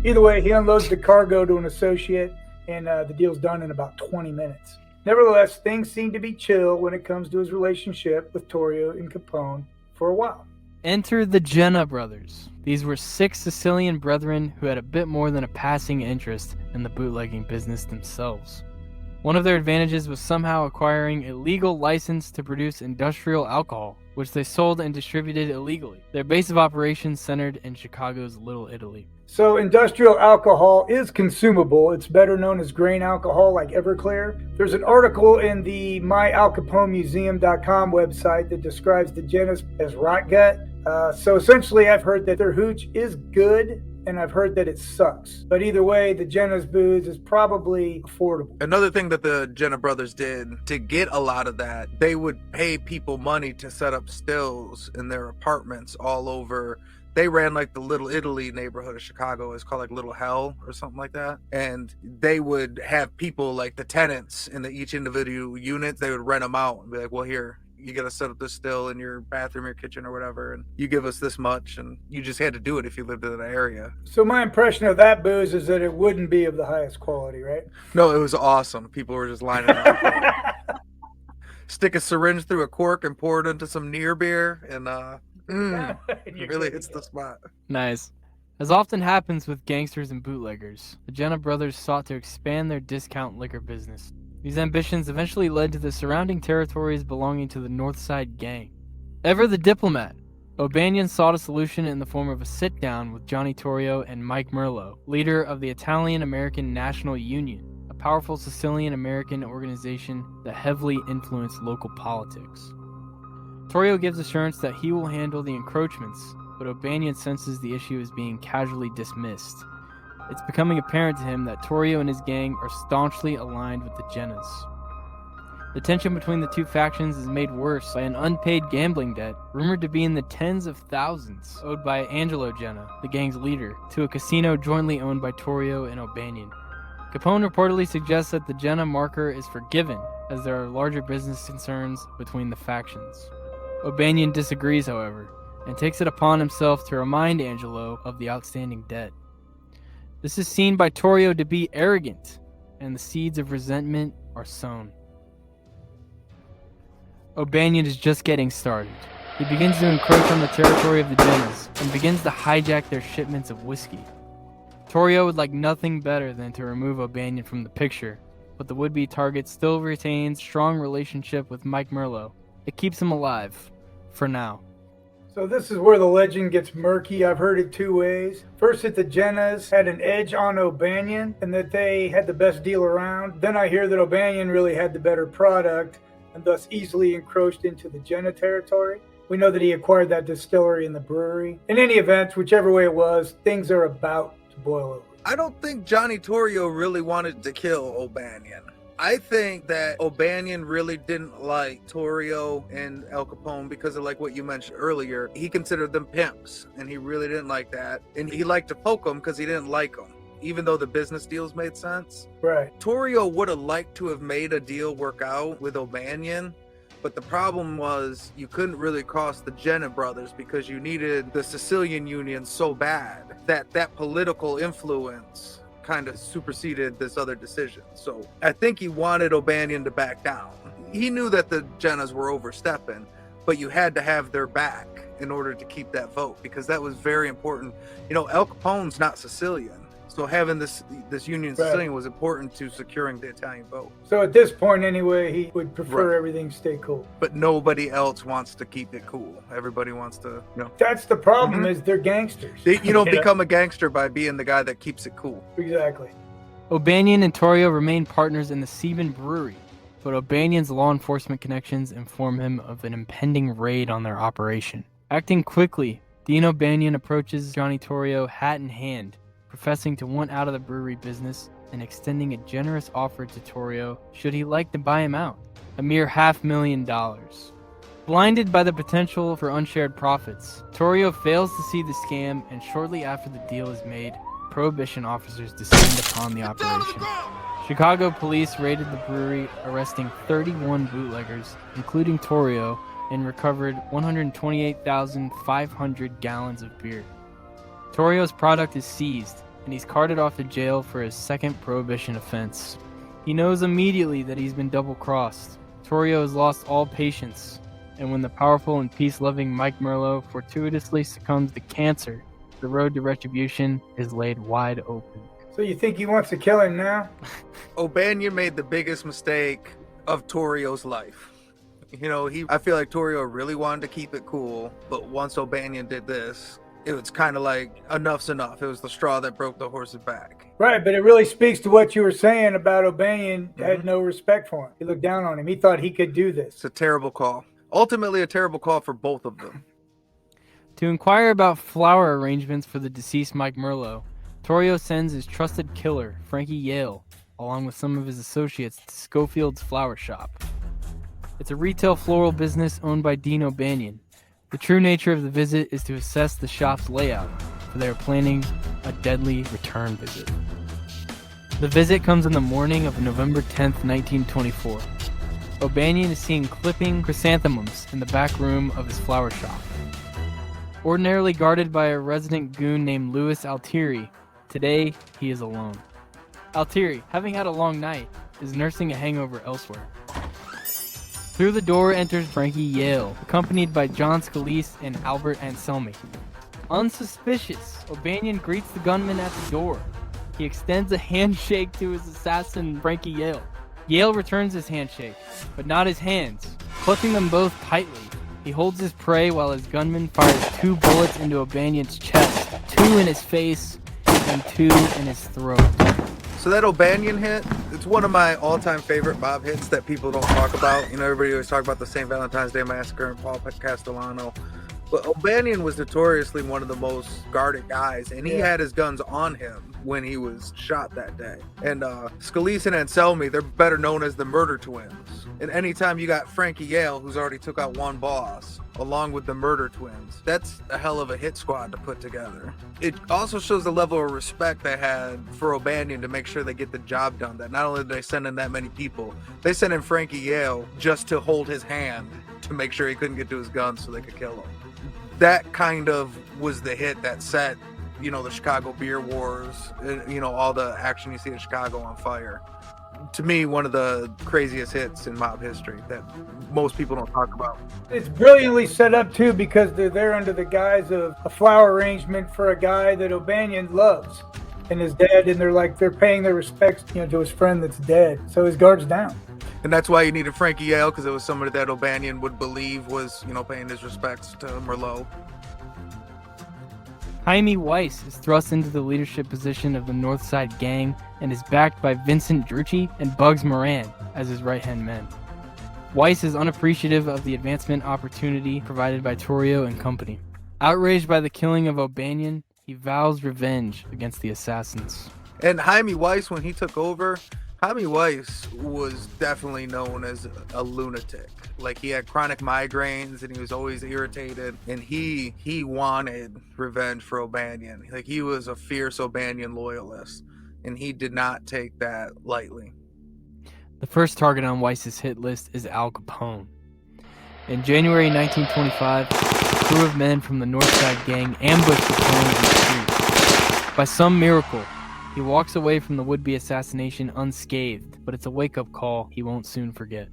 Either way, he unloads the cargo to an associate, and the deal's done in about 20 minutes. Nevertheless, things seem to be chill when it comes to his relationship with Torrio and Capone for a while. Enter the Jenna brothers. These were 6 Sicilian brethren who had a bit more than a passing interest in the bootlegging business themselves. One of their advantages was somehow acquiring a legal license to produce industrial alcohol, which they sold and distributed illegally. Their base of operations centered in Chicago's Little Italy. So industrial alcohol is consumable. It's better known as grain alcohol, like Everclear. There's an article in the myalcaponemuseum.com website that describes the Jennas as rot gut. So essentially, I've heard that their hooch is good, and I've heard that it sucks. But either way, the Jenna's booze is probably affordable. Another thing that the Jenna brothers did to get a lot of that, they would pay people money to set up stills in their apartments all over. They ran like the Little Italy neighborhood of Chicago. It's called like Little Hell or something like that. And they would have people, like the tenants in each individual unit, they would rent them out and be like, well, here, you got to set up this still in your bathroom, your kitchen, or whatever, and you give us this much, and you just had to do it if you lived in that area. So my impression of that booze is that it wouldn't be of the highest quality, right? No, it was awesome. People were just lining up. Stick a syringe through a cork and pour it into some near beer, and it really hits the spot. Nice. As often happens with gangsters and bootleggers, the Jenna brothers sought to expand their discount liquor business. These ambitions eventually led to the surrounding territories belonging to the Northside Gang. Ever the diplomat, O'Banion sought a solution in the form of a sit-down with Johnny Torrio and Mike Merlo, leader of the Italian-American National Union, a powerful Sicilian-American organization that heavily influenced local politics. Torrio gives assurance that he will handle the encroachments, but O'Banion senses the issue is being casually dismissed. It's becoming apparent to him that Torrio and his gang are staunchly aligned with the Jennas. The tension between the two factions is made worse by an unpaid gambling debt, rumored to be in the tens of thousands, owed by Angelo Jenna, the gang's leader, to a casino jointly owned by Torrio and O'Banion. Capone reportedly suggests that the Jenna marker is forgiven, as there are larger business concerns between the factions. O'Banion disagrees, however, and takes it upon himself to remind Angelo of the outstanding debt. This is seen by Torrio to be arrogant, and the seeds of resentment are sown. O'Banion is just getting started. He begins to encroach on the territory of the Jennas, and begins to hijack their shipments of whiskey. Torrio would like nothing better than to remove O'Banion from the picture, but the would-be target still retains a strong relationship with Mike Merlo. It keeps him alive, for now. So this is where the legend gets murky. I've heard it two ways. First, that the Jennas had an edge on O'Banion and that they had the best deal around. Then I hear that O'Banion really had the better product and thus easily encroached into the Jenna territory. We know that he acquired that distillery and the brewery. In any event, whichever way it was, things are about to boil over. I don't think Johnny Torrio really wanted to kill O'Banion. I think that O'Banion really didn't like Torrio and Al Capone because of like what you mentioned earlier. He considered them pimps, and he really didn't like that. And he liked to poke them because he didn't like them, even though the business deals made sense. Right. Torrio would have liked to have made a deal work out with O'Banion, but the problem was you couldn't really cross the Jenna brothers because you needed the Sicilian Union so bad that political influence kind of superseded this other decision. So I think he wanted O'Banion to back down. He knew that the Jennas were overstepping, but you had to have their back in order to keep that vote because that was very important. You know, Al Capone's not Sicilian, so having this Union Sicilian was important to securing the Italian vote. So at this point anyway, he would prefer Right. everything stay cool. But nobody else wants to keep it cool. Everybody wants to, That's the problem, is they're gangsters. you don't become a gangster by being the guy that keeps it cool. Exactly. O'Banion and Torrio remain partners in the Seaman Brewery, but O'Banion's law enforcement connections inform him of an impending raid on their operation. Acting quickly, Dean O'Banion approaches Johnny Torrio hat in hand, professing to want out of the brewery business and extending a generous offer to Torrio should he like to buy him out, a mere $500,000. Blinded by the potential for unshared profits, Torrio fails to see the scam, and shortly after the deal is made, Prohibition officers descend upon the operation. Chicago police raided the brewery, arresting 31 bootleggers, including Torrio, and recovered 128,500 gallons of beer. Torrio's product is seized, and he's carted off to jail for his second Prohibition offense. He knows immediately that he's been double-crossed. Torrio has lost all patience, and when the powerful and peace-loving Mike Merlo fortuitously succumbs to cancer, the road to retribution is laid wide open. So you think he wants to kill him now? O'Banion made the biggest mistake of Torrio's life. You know, I feel like Torrio really wanted to keep it cool, but once O'Banion did this, it was kind of like enough's enough. It was the straw that broke the horse's back. Right, but it really speaks to what you were saying about O'Banion had no respect for him. He looked down on him. He thought he could do this. It's a terrible call. Ultimately, a terrible call for both of them. To inquire about flower arrangements for the deceased Mike Merlo, Torrio sends his trusted killer, Frankie Yale, along with some of his associates to Schofield's flower shop. It's a retail floral business owned by Dean O'Banion. The true nature of the visit is to assess the shop's layout, for they are planning a deadly return visit. The visit comes on the morning of November 10th, 1924. O'Banion is seen clipping chrysanthemums in the back room of his flower shop. Ordinarily guarded by a resident goon named Louis Altieri, today he is alone. Altieri, having had a long night, is nursing a hangover elsewhere. Through the door enters Frankie Yale, accompanied by John Scalise and Albert Anselmi. Unsuspicious, O'Banion greets the gunman at the door. He extends a handshake to his assassin, Frankie Yale. Yale returns his handshake, but not his hands. Clutching them both tightly, he holds his prey while his gunman fires 2 bullets into O'Banion's chest, 2 in his face, and 2 in his throat. So that O'Banion hit, it's one of my all-time favorite Bob hits that people don't talk about. You know, everybody always talk about the St. Valentine's Day Massacre and Paul Castellano. But O'Banion was notoriously one of the most guarded guys, and he had his guns on him when he was shot that day. And Scalise and Anselmi, they're better known as the Murder Twins. And anytime you got Frankie Yale, who's already took out one boss, along with the Murder Twins, that's a hell of a hit squad to put together. It also shows the level of respect they had for O'Banion to make sure they get the job done. That not only did they send in that many people, they sent in Frankie Yale just to hold his hand to make sure he couldn't get to his gun so they could kill him. That kind of was the hit that set, you know, the Chicago beer wars, you know, all the action you see in Chicago on fire. To me, one of the craziest hits in mob history that most people don't talk about. It's brilliantly set up too, because they're there under the guise of a flower arrangement for a guy that O'Banion loves and his dead, and they're paying their respects, you know, to his friend that's dead. So his guard's down. And that's why you needed Frankie Yale, because it was somebody that O'Banion would believe was, you know, paying his respects to Merlot. Jaime Weiss is thrust into the leadership position of the North Side Gang and is backed by Vincent Drucci and Bugs Moran as his right-hand men. Weiss is unappreciative of the advancement opportunity provided by Torrio and company. Outraged by the killing of O'Banion, he vows revenge against the assassins. And Jaime Weiss, when he took over, Jaime Weiss was definitely known as a lunatic. Like, he had chronic migraines and he was always irritated, and he wanted revenge for O'Banion. Like, he was a fierce O'Banion loyalist, and he did not take that lightly. The first target on Weiss's hit list is Al Capone. In January 1925, a crew of men from the North Side Gang ambushed Capone in the street. By some miracle, he walks away from the would-be assassination unscathed, but it's a wake-up call he won't soon forget.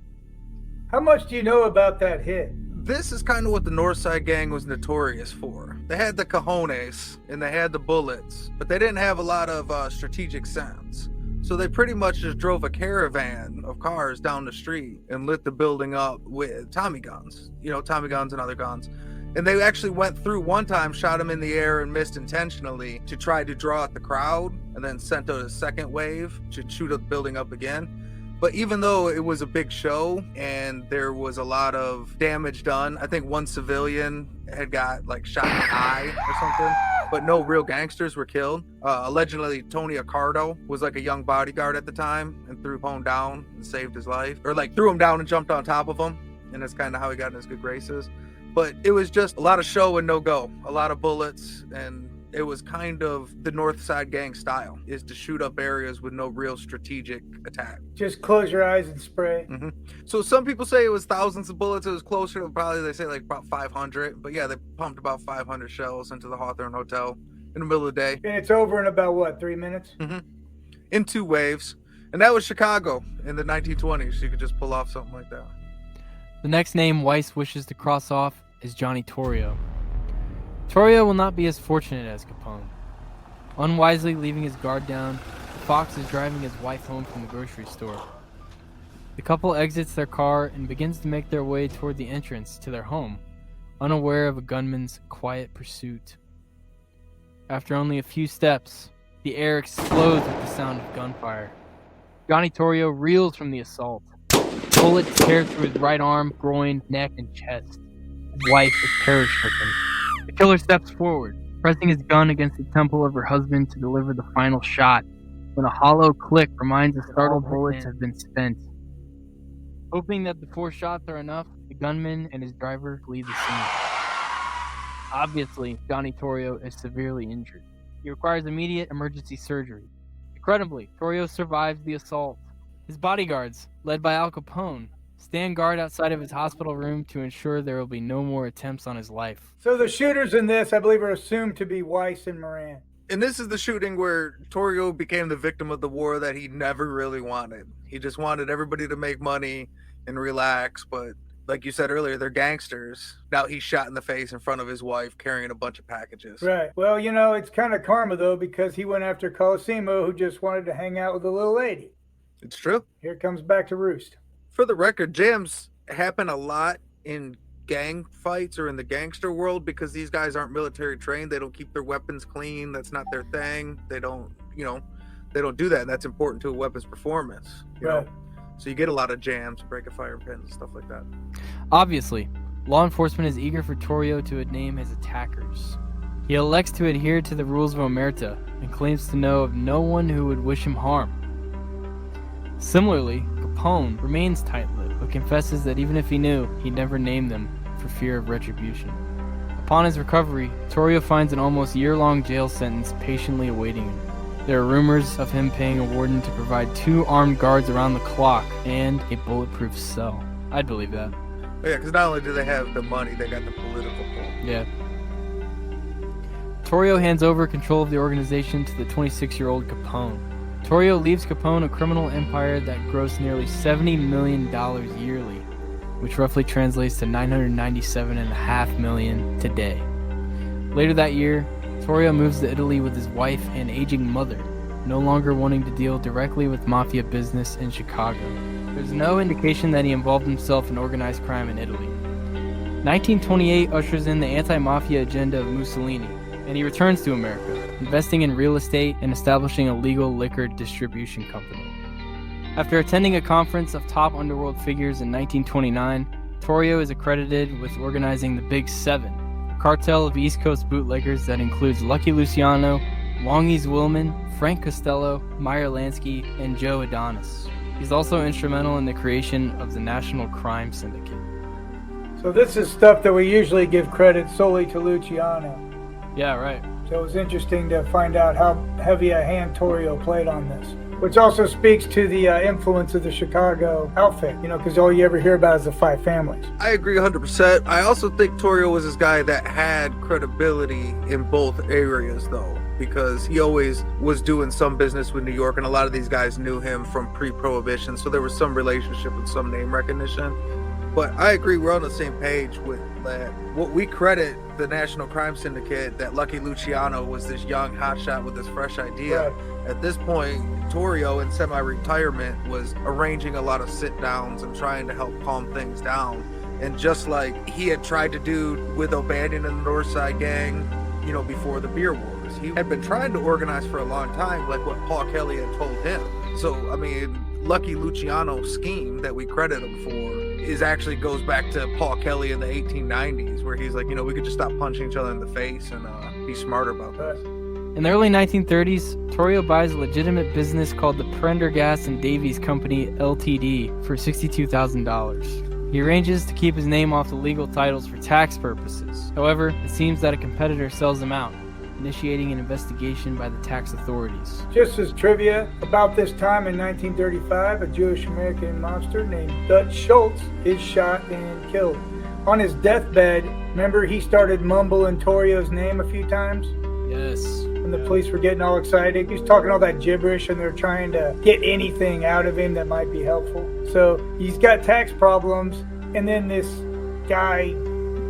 How much do you know about that hit? This is kind of what the North Side Gang was notorious for. They had the cojones and they had the bullets, but they didn't have a lot of strategic sense. So they pretty much just drove a caravan of cars down the street and lit the building up with Tommy guns, you know, Tommy guns and other guns. And they actually went through one time, shot them in the air and missed intentionally to try to draw out the crowd, and then sent out a second wave to shoot the building up again. But even though it was a big show and there was a lot of damage done, I think one civilian had got like shot in the eye or something, but no real gangsters were killed. Allegedly, Tony Accardo was like a young bodyguard at the time and threw Capone down and saved his life, or like threw him down and jumped on top of him. And that's kind of how he got in his good graces. But it was just a lot of show and no go, a lot of bullets, and it was kind of the North Side Gang style, is to shoot up areas with no real strategic attack. Just close your eyes and spray. Mm-hmm. So some people say it was thousands of bullets. It was closer to probably, they say like about 500. But yeah, they pumped about 500 shells into the Hawthorne Hotel in the middle of the day. And it's over in about, what, 3 minutes? Mm-hmm. In 2 waves. And that was Chicago in the 1920s. You could just pull off something like that. The next name Weiss wishes to cross off is Johnny Torrio. Torrio will not be as fortunate as Capone. Unwisely leaving his guard down, the Fox is driving his wife home from the grocery store. The couple exits their car and begins to make their way toward the entrance to their home, unaware of a gunman's quiet pursuit. After only a few steps, the air explodes with the sound of gunfire. Johnny Torrio reels from the assault. Bullets tear through his right arm, groin, neck, and chest. His wife is terror-stricken. The killer steps forward, pressing his gun against the temple of her husband to deliver the final shot, when a hollow click reminds the startled bullets have been spent. Hoping that the 4 shots are enough, the gunman and his driver flee the scene. Obviously, Johnny Torrio is severely injured. He requires immediate emergency surgery. Incredibly, Torrio survives the assault. His bodyguards, led by Al Capone, stand guard outside of his hospital room to ensure there will be no more attempts on his life. So the shooters in this, I believe, are assumed to be Weiss and Moran. And this is the shooting where Torrio became the victim of the war that he never really wanted. He just wanted everybody to make money and relax, but like you said earlier, they're gangsters. Now he's shot in the face in front of his wife carrying a bunch of packages. Right. Well, it's kind of karma, though, because he went after Colosimo, who just wanted to hang out with a little lady. It's true. Here it comes back to roost. For the record, jams happen a lot in gang fights or in the gangster world because these guys aren't military trained. They don't keep their weapons clean. That's not their thing. They don't do that. And that's important to a weapons performance. You know? So you get a lot of jams, break-a fire pins, and stuff like that. Obviously, law enforcement is eager for Torrio to name his attackers. He elects to adhere to the rules of Omerta and claims to know of no one who would wish him harm. Similarly, Capone remains tight-lipped, but confesses that even if he knew, he'd never name them for fear of retribution. Upon his recovery, Torrio finds an almost year-long jail sentence patiently awaiting him. There are rumors of him paying a warden to provide 2 armed guards around the clock and a bulletproof cell. I'd believe that. Yeah, because not only do they have the money, they got the political pull. Yeah. Torrio hands over control of the organization to the 26-year-old Capone. Torrio leaves Capone a criminal empire that grossed nearly $70 million yearly, which roughly translates to $997.5 million today. Later that year, Torrio moves to Italy with his wife and aging mother, no longer wanting to deal directly with mafia business in Chicago. There's no indication that he involved himself in organized crime in Italy. 1928 ushers in the anti-mafia agenda of Mussolini, and he returns to America, investing in real estate and establishing a legal liquor distribution company. After attending a conference of top underworld figures in 1929, Torrio is accredited with organizing the Big Seven, a cartel of East Coast bootleggers that includes Lucky Luciano, Longies Willman, Frank Costello, Meyer Lansky, and Joe Adonis. He's also instrumental in the creation of the National Crime Syndicate. So this is stuff that we usually give credit solely to Luciano. Yeah, right. So it was interesting to find out how heavy a hand Torrio played on this, which also speaks to the influence of the Chicago outfit, because all you ever hear about is the 5 families. I agree 100%. I also think Torrio was this guy that had credibility in both areas, though, because he always was doing some business with New York, and a lot of these guys knew him from pre-Prohibition, so there was some relationship and some name recognition. But I agree, we're on the same page with that. What we credit the National Crime Syndicate, that Lucky Luciano was this young hotshot with this fresh idea. Right. At this point, Torrio, in semi-retirement, was arranging a lot of sit-downs and trying to help calm things down. And just like he had tried to do with O'Banion and the Northside Gang, before the beer wars, he had been trying to organize for a long time, like what Paul Kelly had told him. So, Lucky Luciano's scheme that we credit him for actually goes back to Paul Kelly in the 1890s, where he's like, we could just stop punching each other in the face and be smarter about this. In the early 1930s, Torrio buys a legitimate business called the Prendergast and Davies Company Ltd. for $62,000. He arranges to keep his name off the legal titles for tax purposes. However, it seems that a competitor sells him out, initiating an investigation by the tax authorities. Just as trivia, about this time in 1935, a Jewish-American mobster named Dutch Schultz is shot and killed. On his deathbed, remember he started mumbling Torrio's name a few times? Yes. When the police were getting all excited, he was talking all that gibberish and they're trying to get anything out of him that might be helpful. So he's got tax problems, and then this guy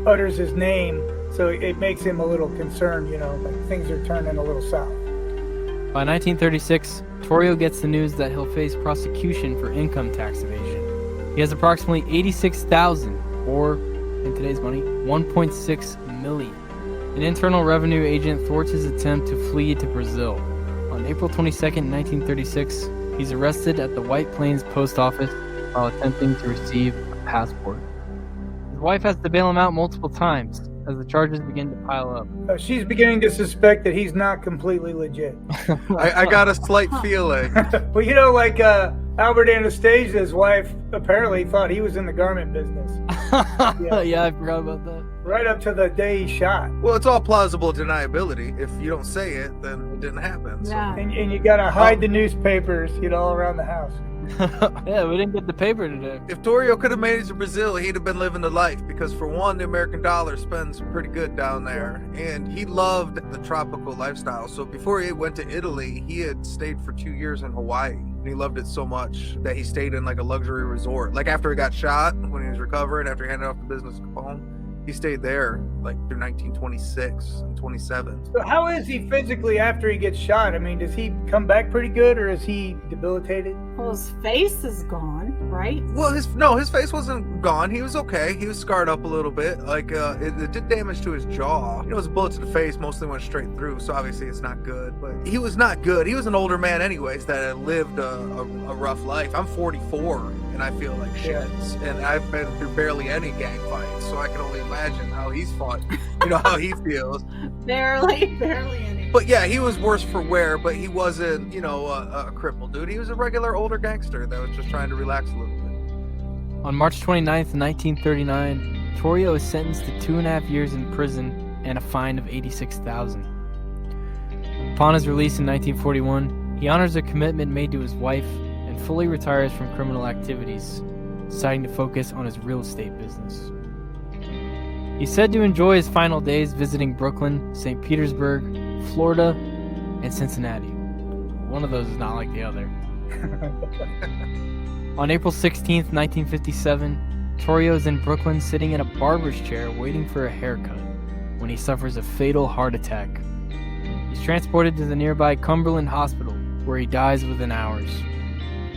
utters his name, so it makes him a little concerned, like things are turning a little south. By 1936, Torrio gets the news that he'll face prosecution for income tax evasion. He has approximately $86,000, or in today's money, $1.6 million. An internal revenue agent thwarts his attempt to flee to Brazil. On April 22, 1936, he's arrested at the White Plains post office while attempting to receive a passport. His wife has to bail him out multiple times as the charges begin to pile up. She's beginning to suspect that he's not completely legit. I got a slight feeling. Well, Albert Anastasia's wife apparently thought he was in the garment business. Yeah, I forgot about that. Right up to the day he shot. Well, it's all plausible deniability. If you don't say it, then it didn't happen. So. Yeah. And you gotta hide the newspapers, all around the house. Yeah, we didn't get the paper today. If Torrio could have made it to Brazil, he'd have been living the life because, for one, the American dollar spends pretty good down there, and he loved the tropical lifestyle. So before he went to Italy, he had stayed for 2 years in Hawaii, and he loved it so much that he stayed in like a luxury resort. Like after he got shot, when he was recovering, after he handed off the business to Capone, he stayed there like through 1926 and 27. So how is he physically after he gets shot? I mean, does he come back pretty good, or is he debilitated? Well, his face is gone, right? Well, his face wasn't gone. He was okay. He was scarred up a little bit. Like it did damage to his jaw. You know, his bullet to the face mostly went straight through, so obviously it's not good. But he was not good. He was an older man, anyways, that had lived a rough life. I'm 44. And I feel like shit. And I've been through barely any gang fights, so I can only imagine how he's fought. You know, how he feels. Barely any. But yeah, he was worse for wear, but he wasn't, you know, a crippled dude. He was a regular older gangster that was just trying to relax a little bit. On March 29th, 1939, Torrio is sentenced to 2.5 years in prison and a fine of $86,000. Upon his release in 1941, he honors a commitment made to his wife and fully retires from criminal activities, deciding to focus on his real estate business. He's said to enjoy his final days visiting Brooklyn, St. Petersburg, Florida, and Cincinnati. One of those is not like the other. On April 16th, 1957, Torrio is in Brooklyn sitting in a barber's chair waiting for a haircut when he suffers a fatal heart attack. He's transported to the nearby Cumberland Hospital, where he dies within hours.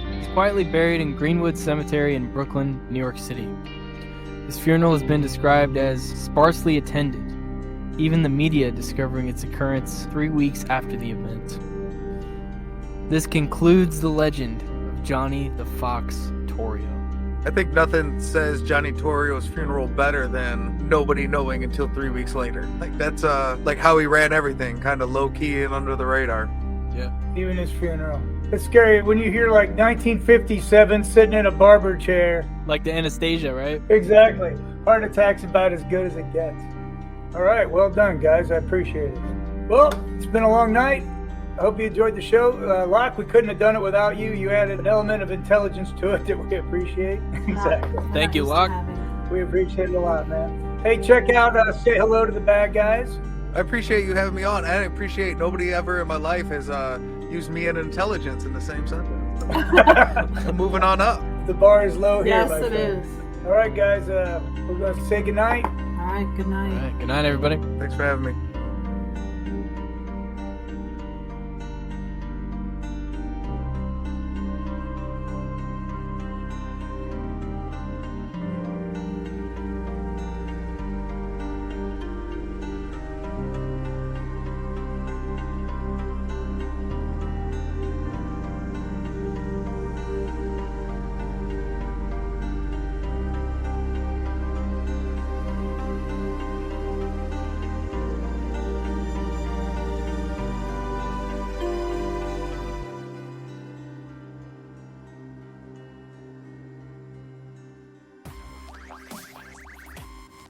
He's quietly buried in Greenwood Cemetery in Brooklyn, New York City. His funeral has been described as sparsely attended, even the media discovering its occurrence 3 weeks after the event. This concludes the legend of Johnny the Fox Torrio. I think nothing says Johnny Torrio's funeral better than nobody knowing until 3 weeks later. Like that's like how he ran everything, kind of low key and under the radar. Yeah. Even his funeral. It's scary when you hear like 1957 sitting in a barber chair. Like the Anastasia, right? Exactly. Heart attack's about as good as it gets. All right, well done, guys. I appreciate it. Well, it's been a long night. I hope you enjoyed the show. Locke, we couldn't have done it without you. You added an element of intelligence to it that we appreciate. Exactly. Thank you, Locke. We appreciate it a lot, man. Hey, check out Say Hello to the Bad Guys. I appreciate you having me on. I appreciate nobody ever in my life has used me and intelligence in the same sentence. I'm moving on up. The bar is low here, Yes, my it friend. is. All right, guys. We're going to say goodnight. All right, good night. All right, good night, everybody. Thanks for having me.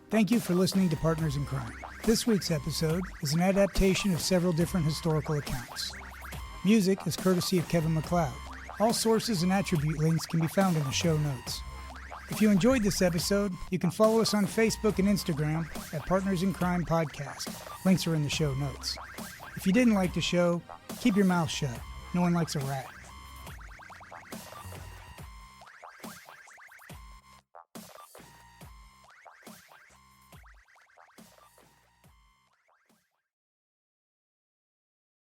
Thank you for listening to Partners in Crime. This week's episode is an adaptation of several different historical accounts. Music is courtesy of Kevin MacLeod. All sources and attribute links can be found in the show notes. If you enjoyed this episode, you can follow us on Facebook and Instagram at Partners in Crime Podcast. Links are in the show notes. If you didn't like the show, keep your mouth shut. No one likes a rat.